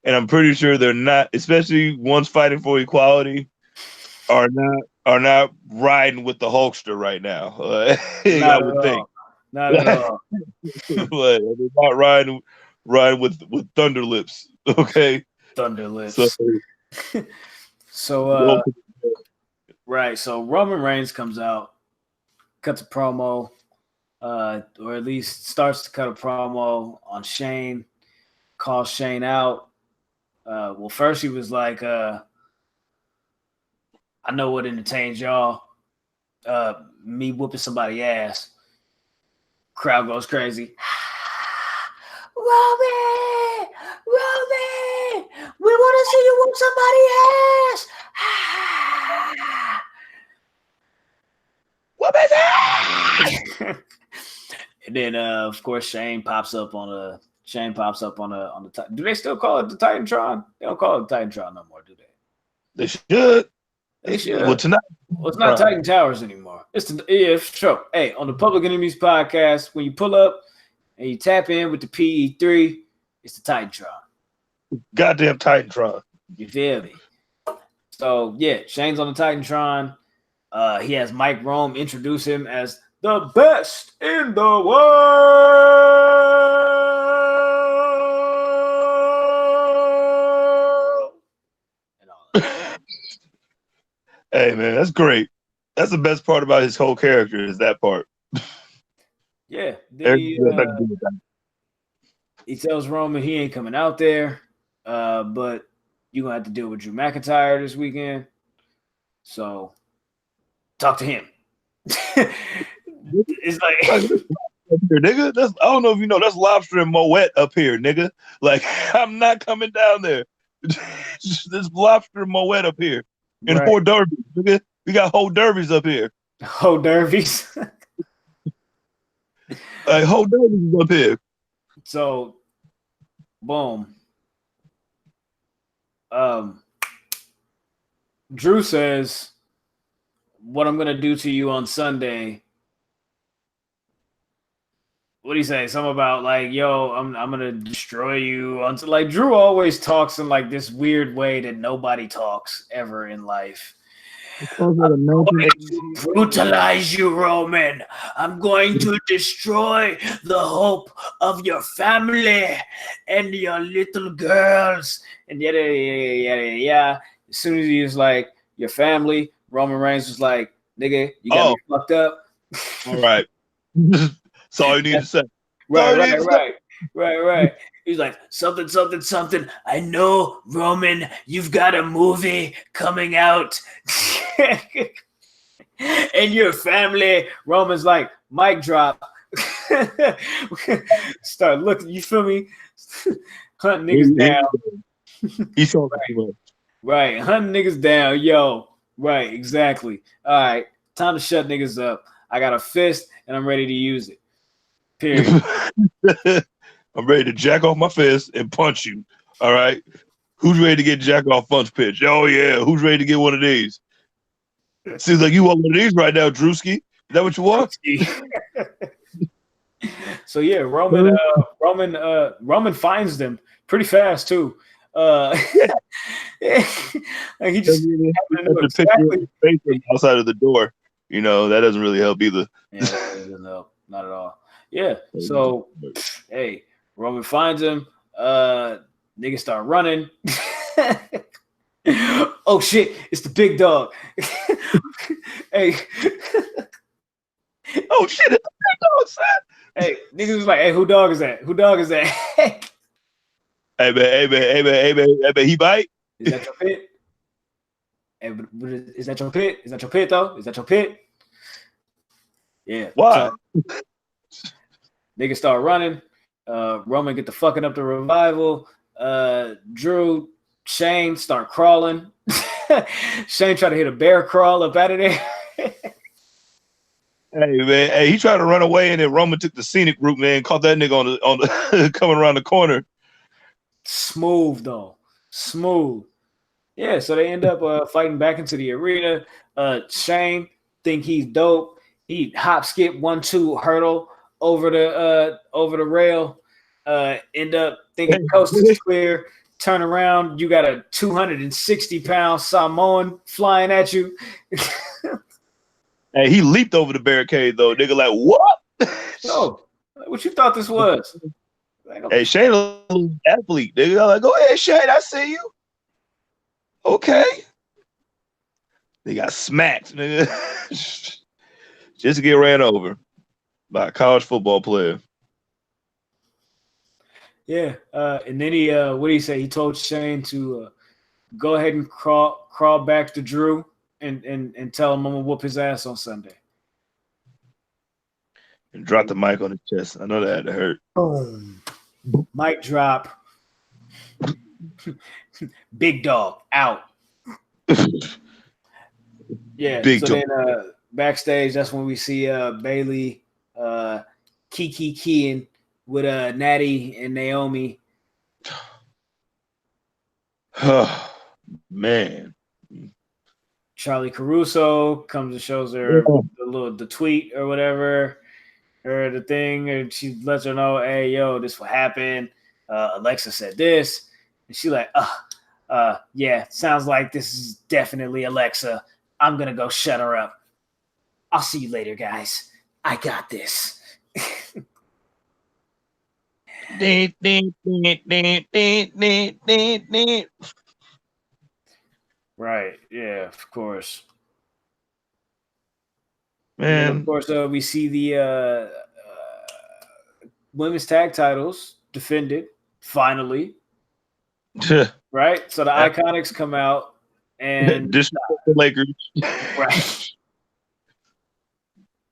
And I'm pretty sure they're not, especially ones fighting for equality, are not riding with the Hulkster right now. I would think. Not at all. But they're not riding with Thunder Lips. Okay. Thunder Lips. So right. So Roman Reigns comes out, cuts a promo, or at least starts to cut a promo on Shane, calls Shane out. Well, first he was like, I know what entertains y'all. Me whooping somebody's ass. Crowd goes crazy. Roman! We want to see you whoop somebody's ass! Whoop his ass! And then, of course, Shane pops up on the. Do they still call it the Titantron? They don't call it the Titantron no more, do they? They should. They should. Well, tonight. Well, it's not Titan Towers anymore. Sure. Hey, on the Public Enemies podcast, when you pull up and you tap in with the PE3, it's the Titantron. Goddamn Titantron. You feel me? So, yeah, Shane's on the Titantron. He has Mike Rome introduce him as the best in the world. And all that. Hey, man, that's great. That's the best part about his whole character is that part. Yeah. He tells Roman he ain't coming out there, but you're going to have to deal with Drew McIntyre this weekend. So, talk to him. It's like... Here, nigga. I don't know if you know, that's lobster and Moet up here, nigga. Like, I'm not coming down there. There's lobster and Moet up here. And right. hors d'oeuvres, nigga. We got whole derbies up here. Hors d'oeuvres. Like, whole derbies up here. So, boom. Drew says, what I'm going to do to you on Sunday. What do you say? Something about like, yo, I'm going to destroy you. Like, Drew always talks in like this weird way that nobody talks ever in life. I'm going to brutalize you, Roman. I'm going to destroy the hope of your family and your little girls. And yada. As soon as he was like, your family, Roman Reigns was like, nigga, you got me fucked up. All right. That's all you need to say. Right. He's like, something. I know, Roman, you've got a movie coming out. And your family. Roman's like, mic drop. Start looking, you feel me? Hunting niggas down. He's so right, hunting niggas down. Yo, right, exactly. All right, time to shut niggas up. I got a fist and I'm ready to use it. Period. I'm ready to jack off my fist and punch you. All right. Who's ready to get jack off punch pitch? Oh yeah. Who's ready to get one of these? Seems like you want one of these right now, Drewski. Is that what you want? So yeah, Roman finds them pretty fast too. Like he just exactly outside of the door. You know, that doesn't really help either. Yeah, that doesn't help. Not at all. Yeah. So hey, Roman finds him. Niggas start running. Oh shit, it's the big dog. Hey, Oh shit! It's a dog, son. Hey, niggas was like, hey, who dog is that? Who dog is that? Hey man, he bite. Is that your pit? Hey, is that your pit? Is that your pit though? Is that your pit? Yeah. Why? So niggas start running. Roman get the fucking up the revival. Drew, Shane start crawling. Shane tried to hit a bear crawl up out of there. Hey man, hey, he tried to run away, and then Roman took the scenic route, man. Caught that nigga on the coming around the corner. Smooth though, smooth. Yeah, so they end up fighting back into the arena. Shane think he's dope. He hop, skip, 1-2 hurdle over the rail. End up thinking coast is clear. Turn around, you got a 260-pound Samoan flying at you. Hey, he leaped over the barricade though. Nigga, like what? Oh, what you thought this was? Hey, Shane, a little athlete. Nigga, I'm like, go ahead, Shane. I see you. Okay. They got smacked, nigga. Just to get ran over by a college football player. Yeah, and then he, what did he say? He told Shane to go ahead and crawl back to Drew and tell him I'm gonna whoop his ass on Sunday. And drop the mic on his chest. I know that had to hurt. Boom. Mic drop. Big dog out. Yeah. Big so dog. then backstage, that's when we see Bailey keying with Natty and Naomi. Oh, man. Charlie Caruso comes and shows her the tweet or whatever, or the thing, and she lets her know, hey, yo, this will happen. Alexa said this, and she like, yeah, sounds like this is definitely Alexa. I'm gonna go shut her up. I'll see you later, guys. I got this. Right. Yeah, of course. Man. And of course, we see the women's tag titles defended finally. Right? So the Iconics come out and disrespect the Lakers. Right.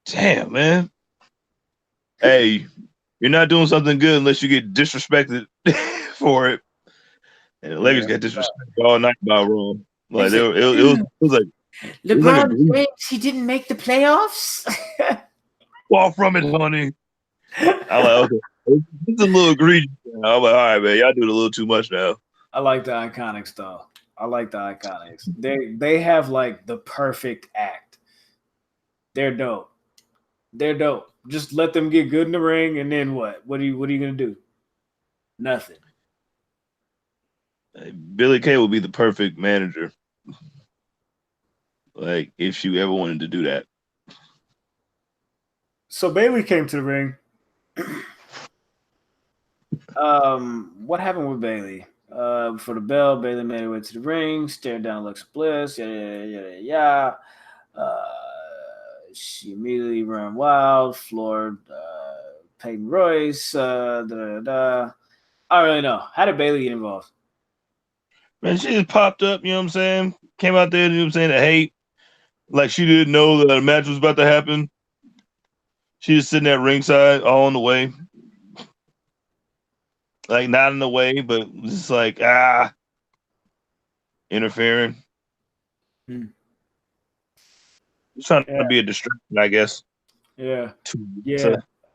Damn, man. Hey, you're not doing something good unless you get disrespected for it. And the Lakers got disrespected all night by Raw. Like it was like LeBron James, he didn't make the playoffs. Far from it, honey. I'm like, okay, it's a little egregious. I'm like, all right, man, y'all doing a little too much now. I like the Iconics though. I like the Iconics. They have like the perfect act. They're dope. They're dope. Just let them get good in the ring, and then what? What are you gonna do? Nothing. Billy Kay would be the perfect manager. Like if she ever wanted to do that. So Bailey came to the ring. What happened with Bailey? For the bell, Bailey made her way to the ring, stared down Alexa Bliss, yada. She immediately ran wild, floored Peyton Royce. I don't really know. How did Bailey get involved? Man, she just popped up, you know what I'm saying? Came out there, you know what I'm saying, to hate. Like she didn't know that a match was about to happen. She was sitting at ringside all in the way. Like not in the way, but just like interfering. Just trying to be a distraction, I guess. Yeah.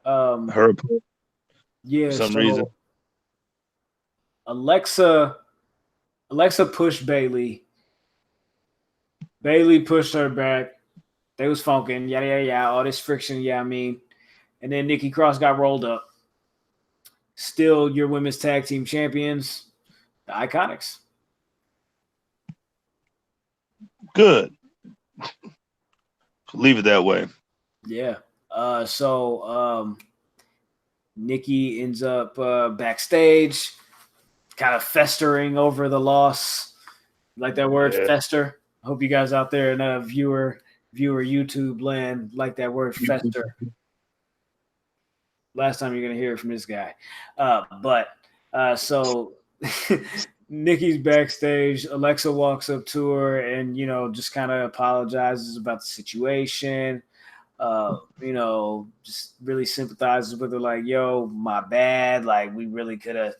Her yeah. For some reason. Alexa pushed Bailey. Bailey pushed her back. They was funking, yada, all this friction, I mean. And then Nikki Cross got rolled up. Still your women's tag team champions, the Iconics. Good. Leave it that way. Yeah. So Nikki ends up backstage, kind of festering over the loss. Like that word, fester. I hope you guys out there in viewer viewer YouTube land like that word fester. Last time you're gonna hear from this guy. So Nikki's backstage. Alexa walks up to her and just kind of apologizes about the situation. Just really sympathizes with her, like, yo, my bad. Like, we really could have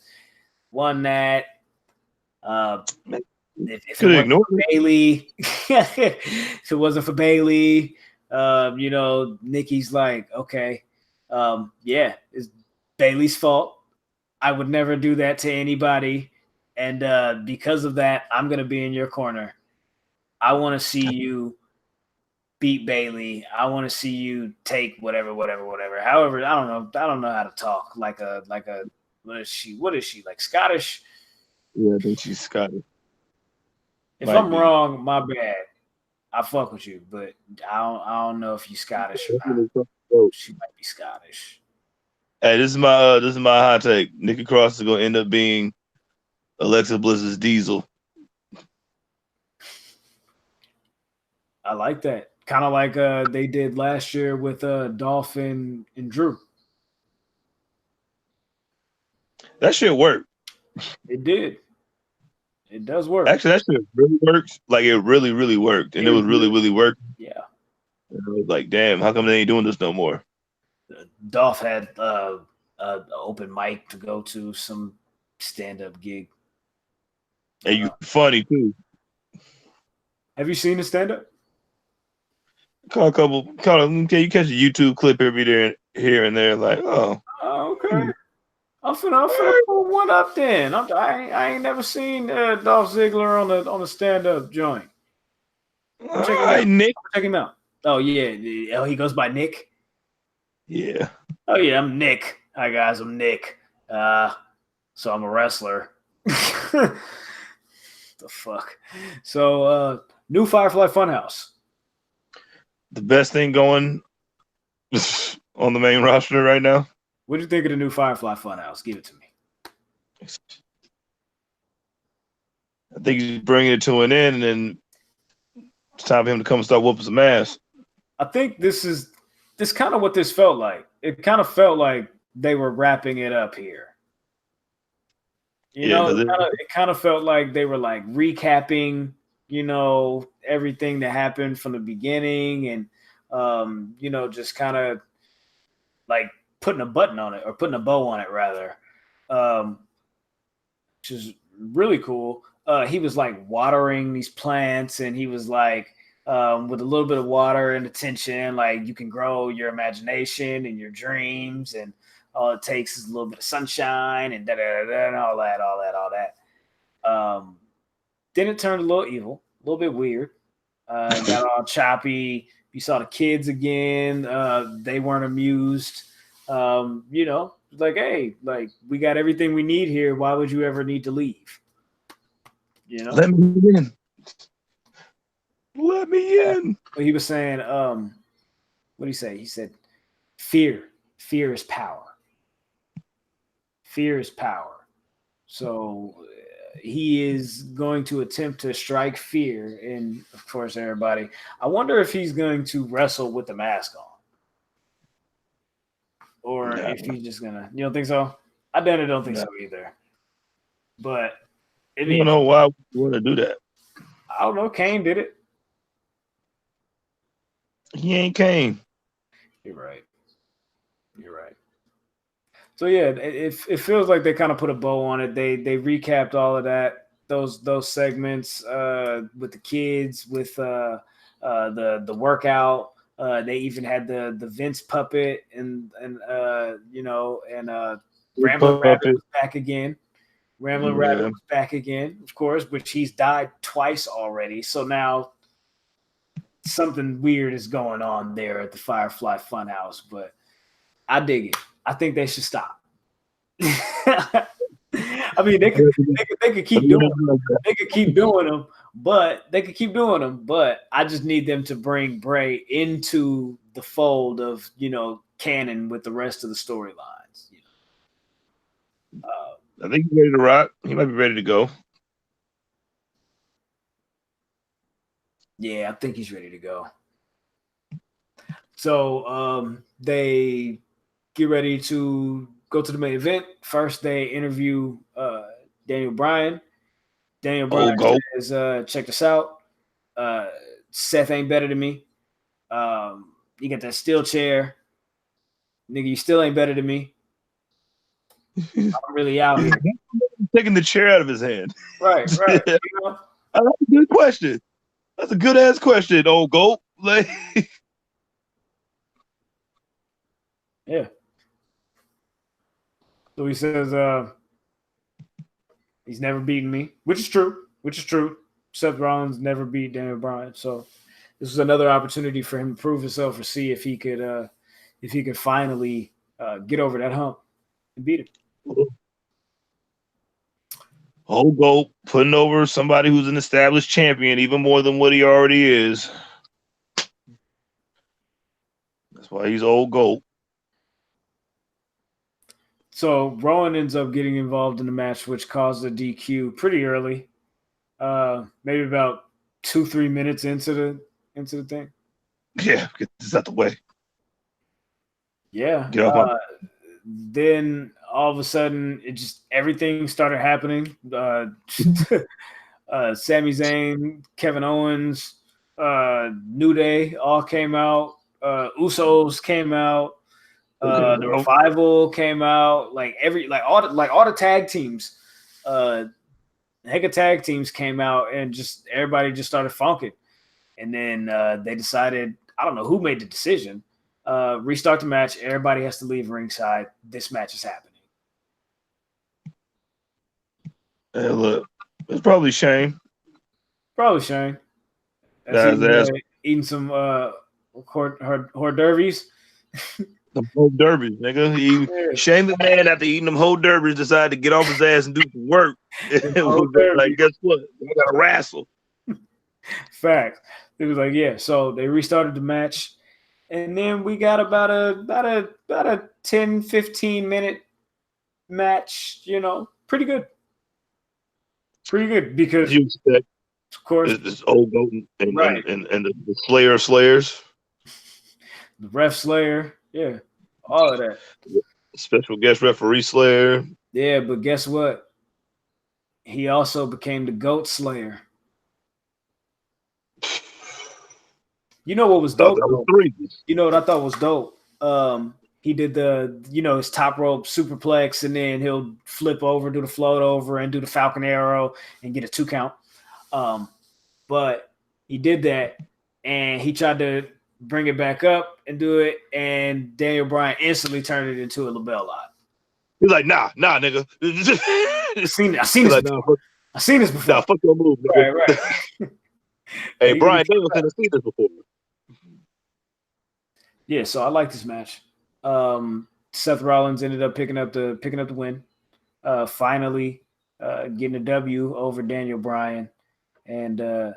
won that. If it wasn't for Bailey, if it wasn't for Bailey, Nikki's like, okay, yeah, it's Bailey's fault. I would never do that to anybody. And because of that, I'm going to be in your corner. I want to see you beat Bailey. I want to see you take whatever. However, I don't know how to talk like a what is she like, Scottish? Yeah, I think she's Scottish. If I'm wrong, my bad. I fuck with you, but I don't know if you're Scottish or not. She might be Scottish. Hey, this is my hot take. Nikki Cross is gonna end up being Alexa Bliss's Diesel. I like that. Kind of like they did last year with Dolphin and Drew. That shit worked. It did. It does work. Actually, that shit really works. Like, it really, really worked. And it was really, really working. Yeah. And I was like, damn, how come they ain't doing this no more? Dolph had an open mic to go to, some stand-up gig. And you funny, too. Have you seen the stand-up? You catch a YouTube clip every day, here and there, like, oh. Okay. I'm finna pull one up then. I ain't never seen Dolph Ziggler on the stand-up joint. All right, Nick. Check him out. Oh yeah. Oh, he goes by Nick. Yeah. Oh yeah, I'm Nick. Hi guys, I'm Nick. So I'm a wrestler. The fuck. So new Firefly Funhouse. The best thing going on the main roster right now. What do you think of the new Firefly Funhouse? Give it to me. I think he's bringing it to an end, and then it's time for him to come and start whooping some ass. I think this kind of what this felt like. It kind of felt like they were wrapping it up here. It kind of felt like they were like recapping, everything that happened from the beginning, and just kind of like putting a button on it, or putting a bow on it rather, which is really cool. He was like watering these plants, and he was like, with a little bit of water and attention, like, you can grow your imagination and your dreams, and all it takes is a little bit of sunshine and and all that. Then it turned a little evil, a little bit weird. Got all choppy. You saw the kids again. They weren't amused. Like, hey, like, we got everything we need here. Why would you ever need to leave? Let me in. Let me in. But he was saying, what did he say? He said, fear is power. Fear is power. So he is going to attempt to strike fear in, of course, everybody. I wonder if he's going to wrestle with the mask on. Or if he's just gonna, you don't think so? I don't think so either. But I don't know why we want to do that. I don't know. Kane did it. He ain't Kane. You're right. So yeah, it feels like they kind of put a bow on it. They recapped all of that, those segments with the kids, with the workout. They even had the Vince puppet and Ramblin' Rabbit was back again. Ramblin' Rabbit was back again, of course, which he's died twice already. So now something weird is going on there at the Firefly Funhouse, but I dig it. I think they should stop. I mean, they could keep doing them. They could keep doing them, but I just need them to bring Bray into the fold of, canon with the rest of the storylines. I think he's ready to rock. He might be ready to go. Yeah, I think he's ready to go. So they get ready to go to the main event. First, they interview Daniel Bryan. Daniel Bryan says, check this out. Seth ain't better than me. You got that steel chair. Nigga, you still ain't better than me. I'm really out here. Taking the chair out of his hand. Right. You know? That's a good question. That's a good ass question, old goat. Like, yeah. So he says he's never beaten me, which is true. Seth Rollins never beat Daniel Bryan. So this was another opportunity for him to prove himself or see if he could finally get over that hump and beat him. old goat putting over somebody who's an established champion even more than what he already is. That's why he's old goat. So Rowan ends up getting involved in the match, which caused a DQ pretty early, maybe about 2-3 minutes into the thing. Yeah, get this out the way. Yeah. Then all of a sudden, everything started happening. Sami Zayn, Kevin Owens, New Day all came out. Usos came out. The Revival came out. All the tag teams, heck of tag teams came out, and just everybody just started funking. And then they decided, I don't know who made the decision. Restart the match. Everybody has to leave ringside. This match is happening. Hey, look, it's probably Shane. Eating some hors d'oeuvres. The whole derbies, nigga. Shane McMahon, after eating them whole derbies, decided to get off his ass and do some work. Like, guess what? I got to wrestle. Fact. It was like, yeah. So they restarted the match, and then we got about a 10-15 minute match. You know, pretty good because you expect, of course, this old goat and the Slayer of Slayers, the Ref Slayer, yeah, all of that. Special guest referee Slayer. Yeah, but guess what? He also became the Goat Slayer. You know what was dope? You know what I thought was dope? He did his top rope superplex, and then he'll flip over, do the float over, and do the Falcon Arrow and get a 2 count. But he did that, and he tried to bring it back up and do it, and Daniel Bryan instantly turned it into a LaBelle Lock. He's like, nah, nigga. I've seen this before. Nah, fuck your move, nigga. Right. Hey, Brian Danielson has seen this before. Yeah, so I like this match. Seth Rollins ended up picking up the win. Finally getting a W over Daniel Bryan. And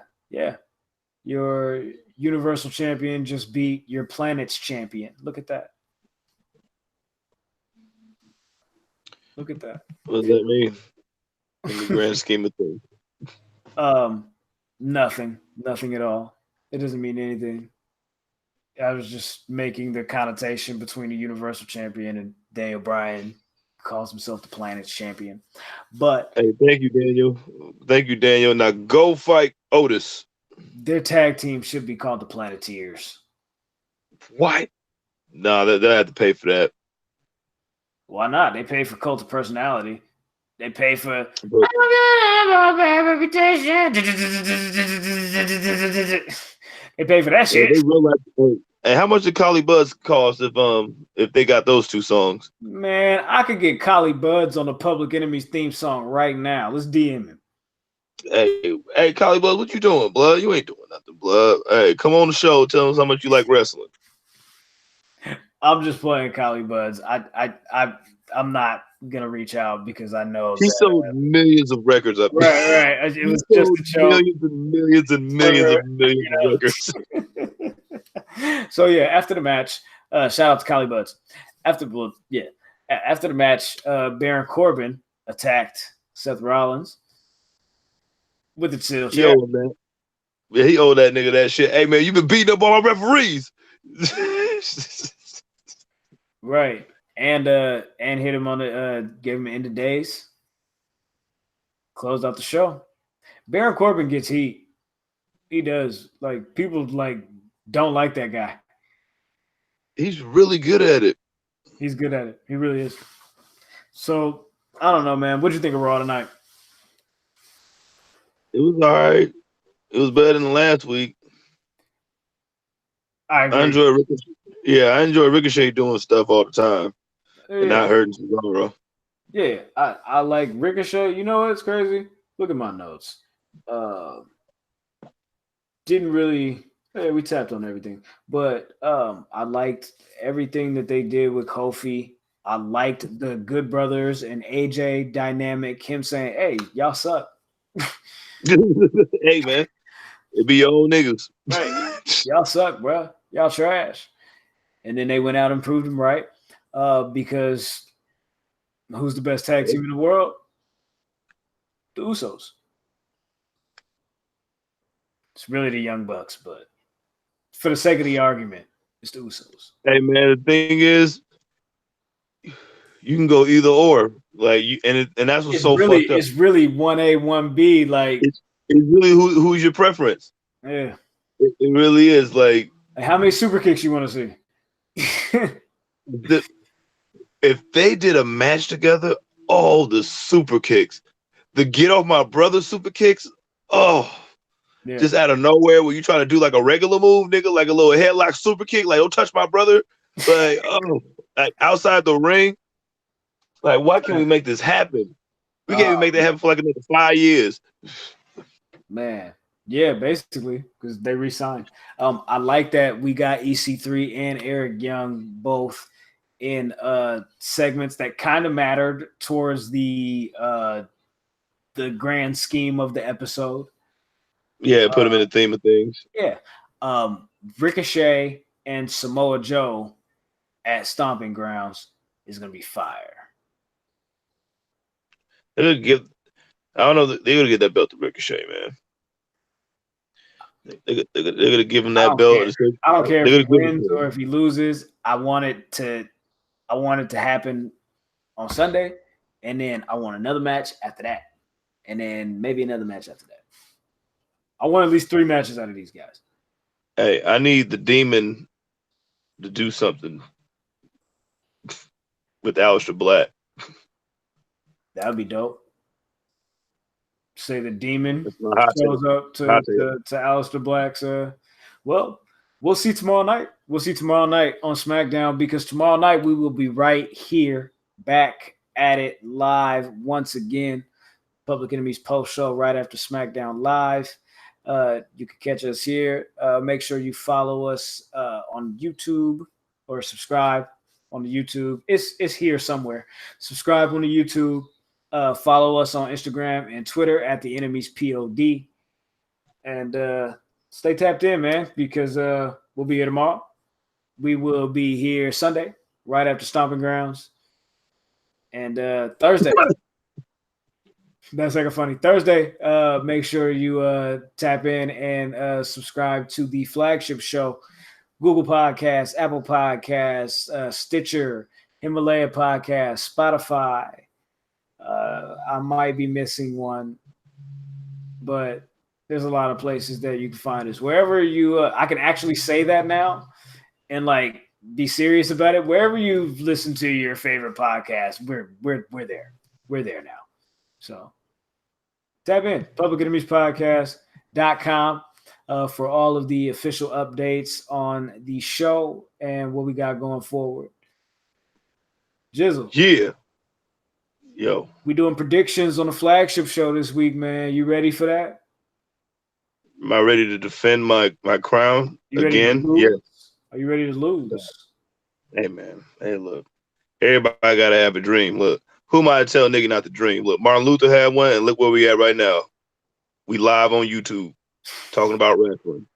your Universal Champion just beat your planet's champion. Look at that. What does that mean in the grand scheme of things? Nothing at all. It doesn't mean anything. I was just making the connotation between the Universal Champion and Daniel Bryan calls himself the planet's champion. But hey, thank you, Daniel. Now go fight Otis. Their tag team should be called the Planeteers. What? No, they have to pay for that. Why not? They pay for Cult of Personality. They pay for reputation. They pay for that shit. They realize, and how much did Collie Buddz cost if they got those 2 songs? Man, I could get Collie Buddz on the Public Enemy's theme song right now. Let's DM him. Hey, Collie Buddz, what you doing, blood? You ain't doing nothing, blood. Hey, come on the show. Tell us how much you like wrestling. I'm just playing Collie Buddz. I'm not gonna reach out because I know he sold millions of records up there. Right. It was just a show. Millions and millions of records. So yeah, after the match, shout out to Collie Buddz. After the match, Baron Corbin attacked Seth Rollins with the chill. He owed that nigga that shit. Hey man, you been beating up all my referees. Right. And hit him on the gave him end of days. Closed out the show. Baron Corbin gets heat. He does. Like people don't like that guy. He's really good at it. He's good at it. He really is. So I don't know, man. What do you think of Raw tonight? It was all right. It was better than last week. I agree. I enjoy Ricochet doing stuff all the time and not hurting Cesaro. Yeah, I like Ricochet. You know what's crazy? Look at my notes. Didn't really. Yeah, we tapped on everything, but I liked everything that they did with Kofi. I liked the Good Brothers and AJ dynamic. Him saying, "Hey, y'all suck." Hey, man, it be your old niggas. Right. Y'all suck, bro. Y'all trash. And then they went out and proved them right. Because who's the best tag team in the world? The Usos. It's really the Young Bucks, but for the sake of the argument, it's the Usos. Hey, man, the thing is, you can go either or. Like you, and that's what's so really, fucked up. It's really 1A, 1B. Like it's really who's your preference. Yeah, it really is. Like how many super kicks you want to see? If they did a match together, all the super kicks, the get off my brother super kicks, just out of nowhere, where you trying to do like a regular move, nigga, like a little headlock super kick, like don't touch my brother, like like outside the ring. Like, why can't we make this happen? We can't even make that happen for like another 5 years. Man, yeah, basically, because they re-signed. I like that we got EC3 and Eric Young both in segments that kind of mattered towards the grand scheme of the episode. Yeah, put them in the theme of things. Yeah. Ricochet and Samoa Joe at Stomping Grounds is going to be fire. I don't know. They're gonna get that belt to Ricochet, man. They're gonna give him that belt. I don't care if he wins or if he loses. I want it to happen on Sunday, and then I want another match after that, and then maybe another match after that. I want at least 3 matches out of these guys. Hey, I need the Demon to do something with Aleister Black. That would be dope. Say the Demon shows up to Aleister Black's. Well, we'll see tomorrow night. We'll see tomorrow night on SmackDown, because tomorrow night we will be right here back at it live once again. Public Enemies post show right after SmackDown Live. You can catch us here. Make sure you follow us on YouTube or subscribe on the YouTube. It's here somewhere. Subscribe on the YouTube. Follow us on Instagram and Twitter at the Enemies POD. And stay tapped in, man, because we'll be here tomorrow. We will be here Sunday, right after Stomping Grounds. And Thursday. That's like a funny Thursday. Make sure you tap in and subscribe to the flagship show, Google Podcasts, Apple Podcasts, Stitcher, Himalaya Podcasts, Spotify. I might be missing one, but there's a lot of places that you can find us. Wherever you, I can actually say that now and like be serious about it. Wherever you've listened to your favorite podcast, we're there. We're there now. So tap in, publicenemiespodcast.com for all of the official updates on the show and what we got going forward. Jizzle. Yeah. Yo. We doing predictions on the flagship show this week, man. You ready for that? Am I ready to defend my crown again? Yeah. Yes. Are you ready to lose? Hey, man. Hey, look. Everybody got to have a dream. Look. Who am I to tell nigga not to dream? Look, Martin Luther had one, and look where we at right now. We live on YouTube talking about wrestling.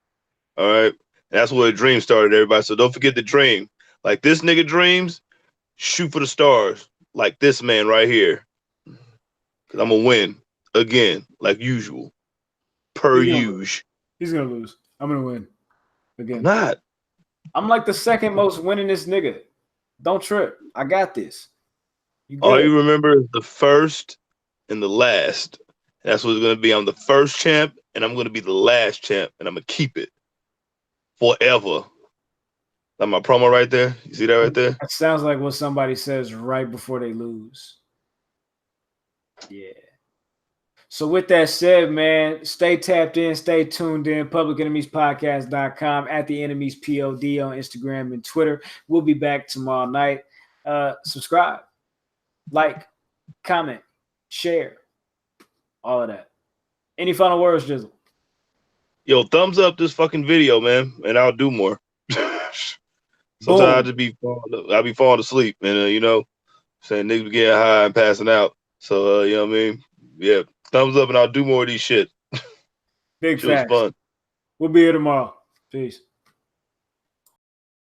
All right? That's where the dream started, everybody. So don't forget the dream. Like this nigga dreams, shoot for the stars. Like this man right here. Because I'm going to win again, like usual. Per usual. He's going to lose. I'm going to win again. I'm not. I'm like the second most winningest nigga. Don't trip. I got this. You All good. you remember is the first and the last. That's what it's gonna be. I'm the first champ, and I'm gonna be the last champ, and I'm gonna keep it forever. Like my promo right there. You see that right there? That sounds like what somebody says right before they lose. Yeah. So with that said, man, stay tapped in, stay tuned in. PublicEnemiesPodcast.com, at the Enemies POD on Instagram and Twitter. We'll be back tomorrow night. Subscribe, like, comment, share, all of that. Any final words, Jizzle? Yo, thumbs up this fucking video, man, and I'll do more. Sometimes I just be falling asleep, and you know, saying niggas be getting high and passing out. So you know what I mean? Yeah, thumbs up, and I'll do more of these shit. Big Shit was facts. fun. We'll be here tomorrow. Peace.